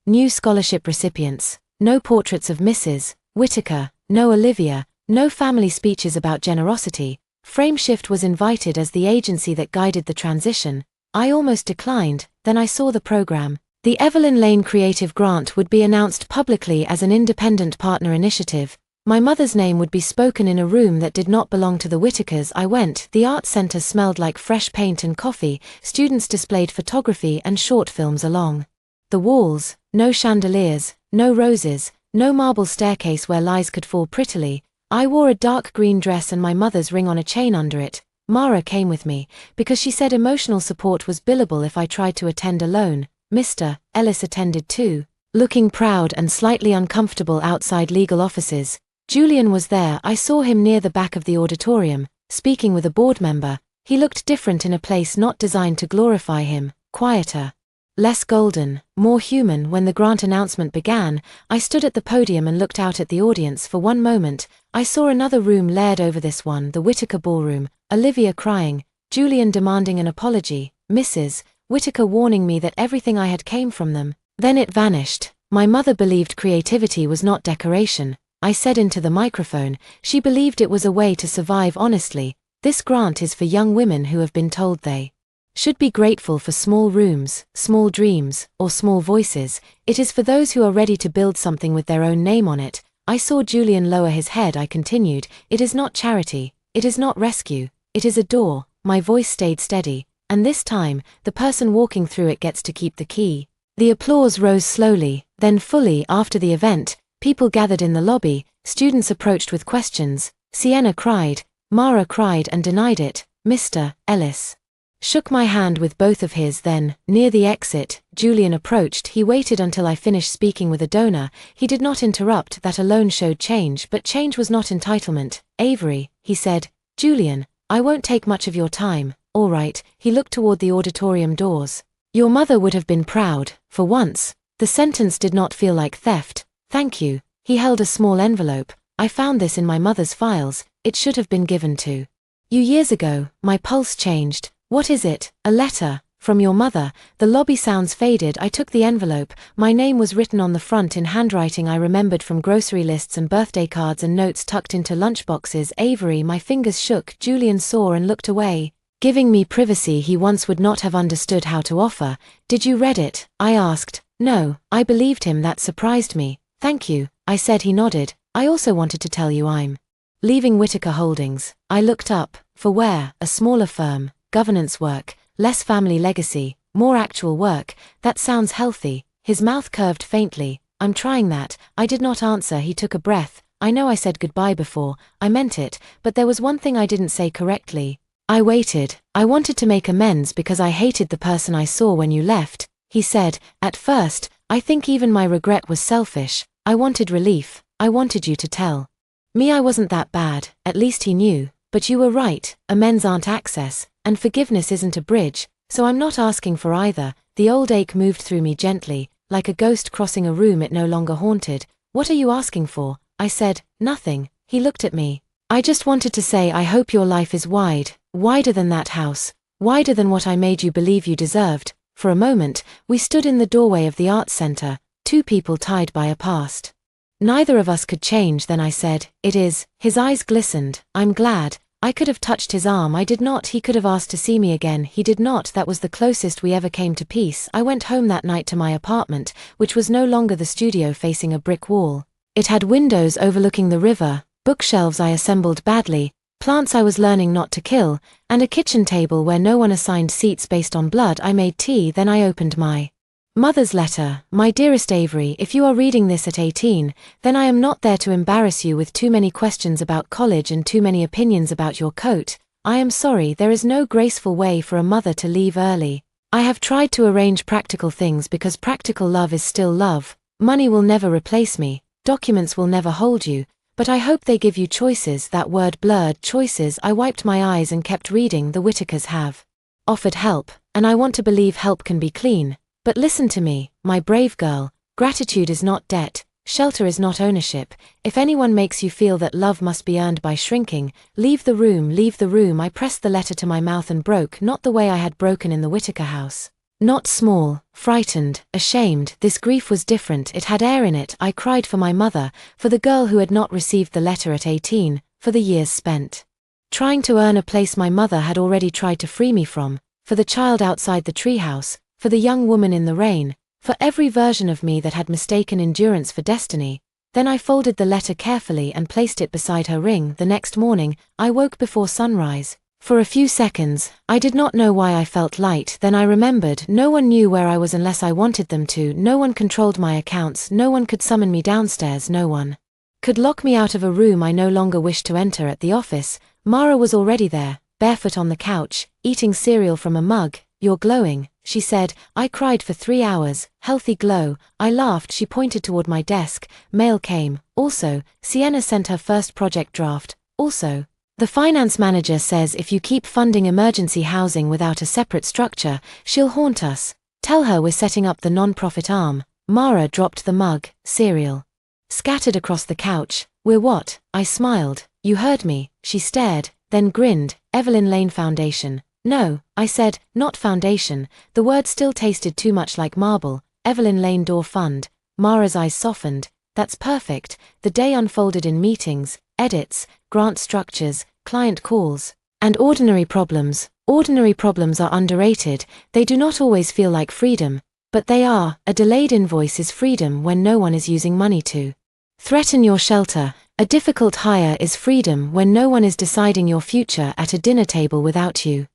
New scholarship recipients, no portraits of Mrs. Whittaker, no Olivia, no family speeches about generosity. Frameshift was invited as the agency that guided the transition. I almost declined, then I saw the program. The Evelyn Lane Creative Grant would be announced publicly as an independent partner initiative. My mother's name would be spoken in a room that did not belong to the Whittakers. I went. The art center smelled like fresh paint and coffee. Students displayed photography and short films along the walls. No chandeliers, no roses, no marble staircase where lies could fall prettily. I wore a dark green dress and my mother's ring on a chain under it. Mara came with me, because she said emotional support was billable if I tried to attend alone. Mr. Ellis attended too. Looking proud and slightly uncomfortable outside legal offices, Julian was there. I saw him near the back of the auditorium, speaking with a board member. He looked different in a place not designed to glorify him, quieter, less golden, more human. When the grant announcement began, I stood at the podium and looked out at the audience. For one moment, I saw another room layered over this one, the Whittaker ballroom, Olivia crying, Julian demanding an apology, Mrs. Whittaker warning me that everything I had came from them. Then it vanished. My mother believed creativity was not decoration. I said into the microphone. She believed it was a way to survive honestly. This grant is for young women who have been told they should be grateful for small rooms, small dreams, or small voices. It is for those who are ready to build something with their own name on it. I saw Julian lower his head. I continued, "It is not charity, it is not rescue, it is a door." My voice stayed steady, "And this time, the person walking through it gets to keep the key." The applause rose slowly, then fully. After the event, people gathered in the lobby, students approached with questions. Sienna cried, Mara cried and denied it. Mr. Ellis shook my hand with both of his. Then, near the exit, Julian approached. He waited until I finished speaking with a donor. He did not interrupt. That alone showed change, but change was not entitlement. "Avery," he said. "Julian, I won't take much of your time." "All right." He looked toward the auditorium doors. "Your mother would have been proud, for once." The sentence did not feel like theft. "Thank you." He held a small envelope. "I found this in my mother's files. It should have been given to you years ago." My pulse changed. "What is it?" "A letter. From your mother." The lobby sounds faded. I took the envelope. My name was written on the front in handwriting I remembered from grocery lists and birthday cards and notes tucked into lunchboxes. "Avery." My fingers shook. Julian saw and looked away, giving me privacy he once would not have understood how to offer. "Did you read it?" I asked. "No." I believed him. That surprised me. "Thank you," I said. He nodded. "I also wanted to tell you I'm leaving Whitaker Holdings." I looked up. "For where?" "A smaller firm. Governance work. Less family legacy. More actual work." "That sounds healthy." His mouth curved faintly. "I'm trying that." I did not answer. He took a breath. "I know I said goodbye before. I meant it, but there was one thing I didn't say correctly." I waited. "I wanted to make amends because I hated the person I saw when you left," he said. "At first, I think even my regret was selfish. I wanted relief. I wanted you to tell me I wasn't that bad." At least he knew. "But you were right. Amends aren't access, and forgiveness isn't a bridge, so I'm not asking for either." The old ache moved through me gently, like a ghost crossing a room it no longer haunted. "What are you asking for?" I said. "Nothing." He looked at me. "I just wanted to say I hope your life is wide, wider than that house, wider than what I made you believe you deserved." For a moment, we stood in the doorway of the arts center, two people tied by a past neither of us could change. Then I said, "It is." His eyes glistened. "I'm glad." I could have touched his arm. I did not. He could have asked to see me again. He did not. That was the closest we ever came to peace. I went home that night to my apartment, which was no longer the studio facing a brick wall. It had windows overlooking the river, bookshelves I assembled badly, plants I was learning not to kill, and a kitchen table where no one assigned seats based on blood. I made tea. Then I opened my mother's letter. "My dearest Avery, if you are reading this at 18, then I am not there to embarrass you with too many questions about college and too many opinions about your coat. I am sorry. There is no graceful way for a mother to leave early. I have tried to arrange practical things because practical love is still love. Money will never replace me. Documents will never hold you. But I hope they give you choices." That word blurred. Choices. I wiped my eyes and kept reading. "The Whitakers have offered help, and I want to believe help can be clean. But listen to me, my brave girl. Gratitude is not debt. Shelter is not ownership. If anyone makes you feel that love must be earned by shrinking, leave the room. Leave the room." I pressed the letter to my mouth and broke, not the way I had broken in the Whitaker house. Not small, frightened, ashamed. This grief was different. It had air in it. I cried for my mother, for the girl who had not received the letter at 18, for the years spent trying to earn a place my mother had already tried to free me from, for the child outside the treehouse, for the young woman in the rain, for every version of me that had mistaken endurance for destiny. Then I folded the letter carefully and placed it beside her ring. The next morning, I woke before sunrise. For a few seconds, I did not know why I felt light. Then I remembered no one knew where I was unless I wanted them to. No one controlled my accounts. No one could summon me downstairs. No one could lock me out of a room I no longer wished to enter. At the office, Mara was already there, barefoot on the couch, eating cereal from a mug. "You're glowing," she said. I cried for 3 hours. "Healthy glow." I laughed. She pointed toward my desk. Mail came. Also, Sienna sent her first project draft. Also, the finance manager says if you keep funding emergency housing without a separate structure, she'll haunt us. Tell her we're setting up the non-profit arm. Mara dropped the mug. Cereal scattered across the couch. "We're what?" I smiled. "You heard me." She stared, then grinned. "Evelyn Lane Foundation." "No," I said, "not foundation." The word still tasted too much like marble. "Evelyn Lane Door Fund." Mara's eyes softened. "That's perfect." The day unfolded in meetings, edits, grant structures, client calls, and ordinary problems. Ordinary problems are underrated. They do not always feel like freedom, but they are. A delayed invoice is freedom when no one is using money to Threaten your shelter. A difficult hire is freedom when no one is deciding your future at a dinner table without you.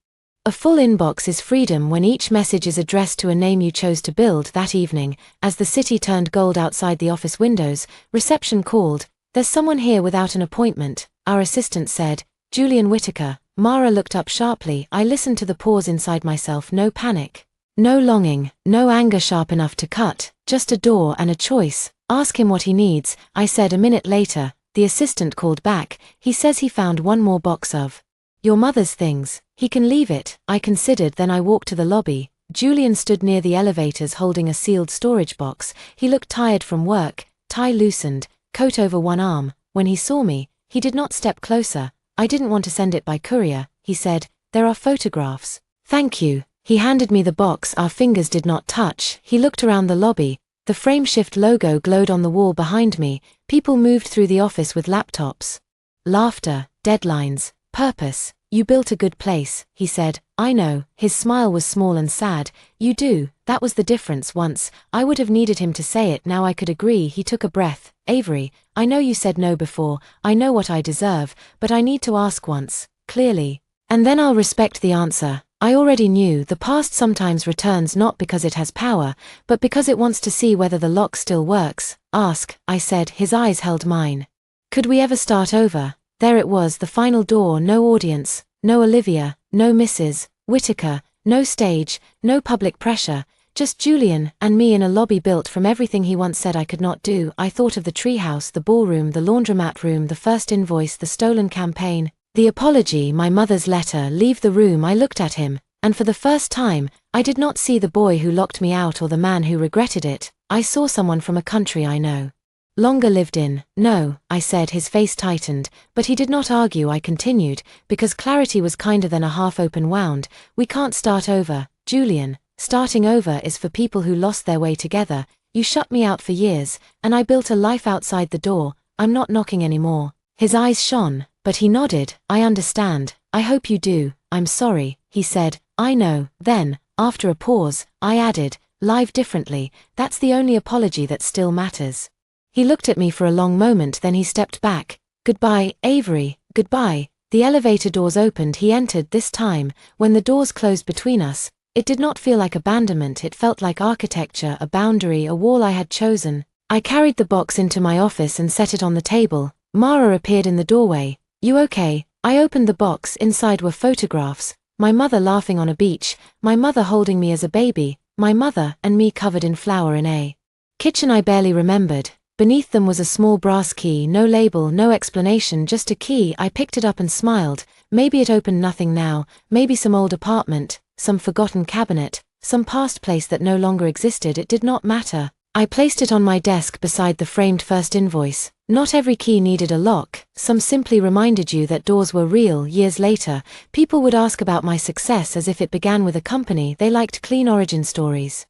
A full inbox is freedom when each message is addressed to a name you chose to build that evening. As the city turned gold outside the office windows, reception called. There's someone here without an appointment, our assistant said. Julian Whittaker. Mara looked up sharply. I listened to the pause inside myself. No panic. No longing, no anger sharp enough to cut, just a door and a choice. Ask him what he needs, I said. A minute later, the assistant called back. He says he found one more box of your mother's things. He can leave it, I considered. Then I walked to the lobby. Julian stood near the elevators holding a sealed storage box. He looked tired from work, tie loosened, coat over one arm. When he saw me, he did not step closer. I didn't want to send it by courier, he said. There are photographs. Thank you. He handed me the box. Our fingers did not touch. He looked around the lobby. The Frameshift logo glowed on the wall behind me. People moved through the office with laptops. Laughter, deadlines, purpose. You built a good place, he said. I know. His smile was small and sad. You do. That was the difference once. I would have needed him to say it. Now I could agree. He took a breath. Avery, I know you said no before. I know what I deserve, but I need to ask once, clearly. And then I'll respect the answer. I already knew. The past sometimes returns not because it has power, but because it wants to see whether the lock still works. Ask, I said. His eyes held mine. Could we ever start over? There it was, the final door. No audience, no Olivia, no Mrs. Whittaker, no stage, no public pressure, just Julian and me in a lobby built from everything he once said I could not do. I thought of the treehouse, the ballroom, the laundromat room, the first invoice, the stolen campaign, the apology, my mother's letter. Leave the room. I looked at him, and for the first time, I did not see the boy who locked me out or the man who regretted it. I saw someone from a country I know longer lived in. No, I said. His face tightened, but he did not argue. I continued, because clarity was kinder than a half-open wound. We can't start over, Julian. Starting over is for people who lost their way together. You shut me out for years, and I built a life outside the door. I'm not knocking anymore. His eyes shone, but he nodded. I understand. I hope you do. I'm sorry, he said. I know. Then, after a pause, I added, live differently. That's the only apology that still matters. He looked at me for a long moment, then he stepped back. Goodbye, Avery, goodbye. The elevator doors opened. He entered. This time, when the doors closed between us, it did not feel like abandonment. It felt like architecture, a boundary, a wall I had chosen. I carried the box into my office and set it on the table. Mara appeared in the doorway. You okay? I opened the box. Inside were photographs. My mother laughing on a beach, my mother holding me as a baby, my mother and me covered in flour in a kitchen I barely remembered. Beneath them was a small brass key. No label, no explanation, just a key. I picked it up and smiled. Maybe it opened nothing now. Maybe some old apartment, some forgotten cabinet, some past place that no longer existed. It did not matter. I placed it on my desk beside the framed first invoice. Not every key needed a lock. Some simply reminded you that doors were real. Years later, people would ask about my success as if it began with a company. They liked clean origin stories.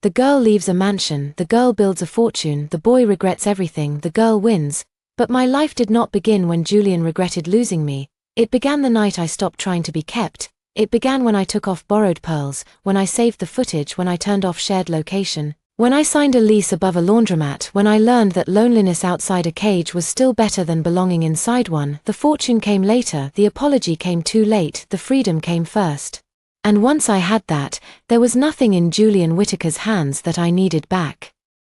The girl leaves a mansion, the girl builds a fortune, the boy regrets everything, the girl wins. But my life did not begin when Julian regretted losing me. It began the night I stopped trying to be kept. It began when I took off borrowed pearls, when I saved the footage, when I turned off shared location, when I signed a lease above a laundromat, when I learned that loneliness outside a cage was still better than belonging inside one. The fortune came later, the apology came too late, the freedom came first. And once I had that, there was nothing in Julian Whittaker's hands that I needed back.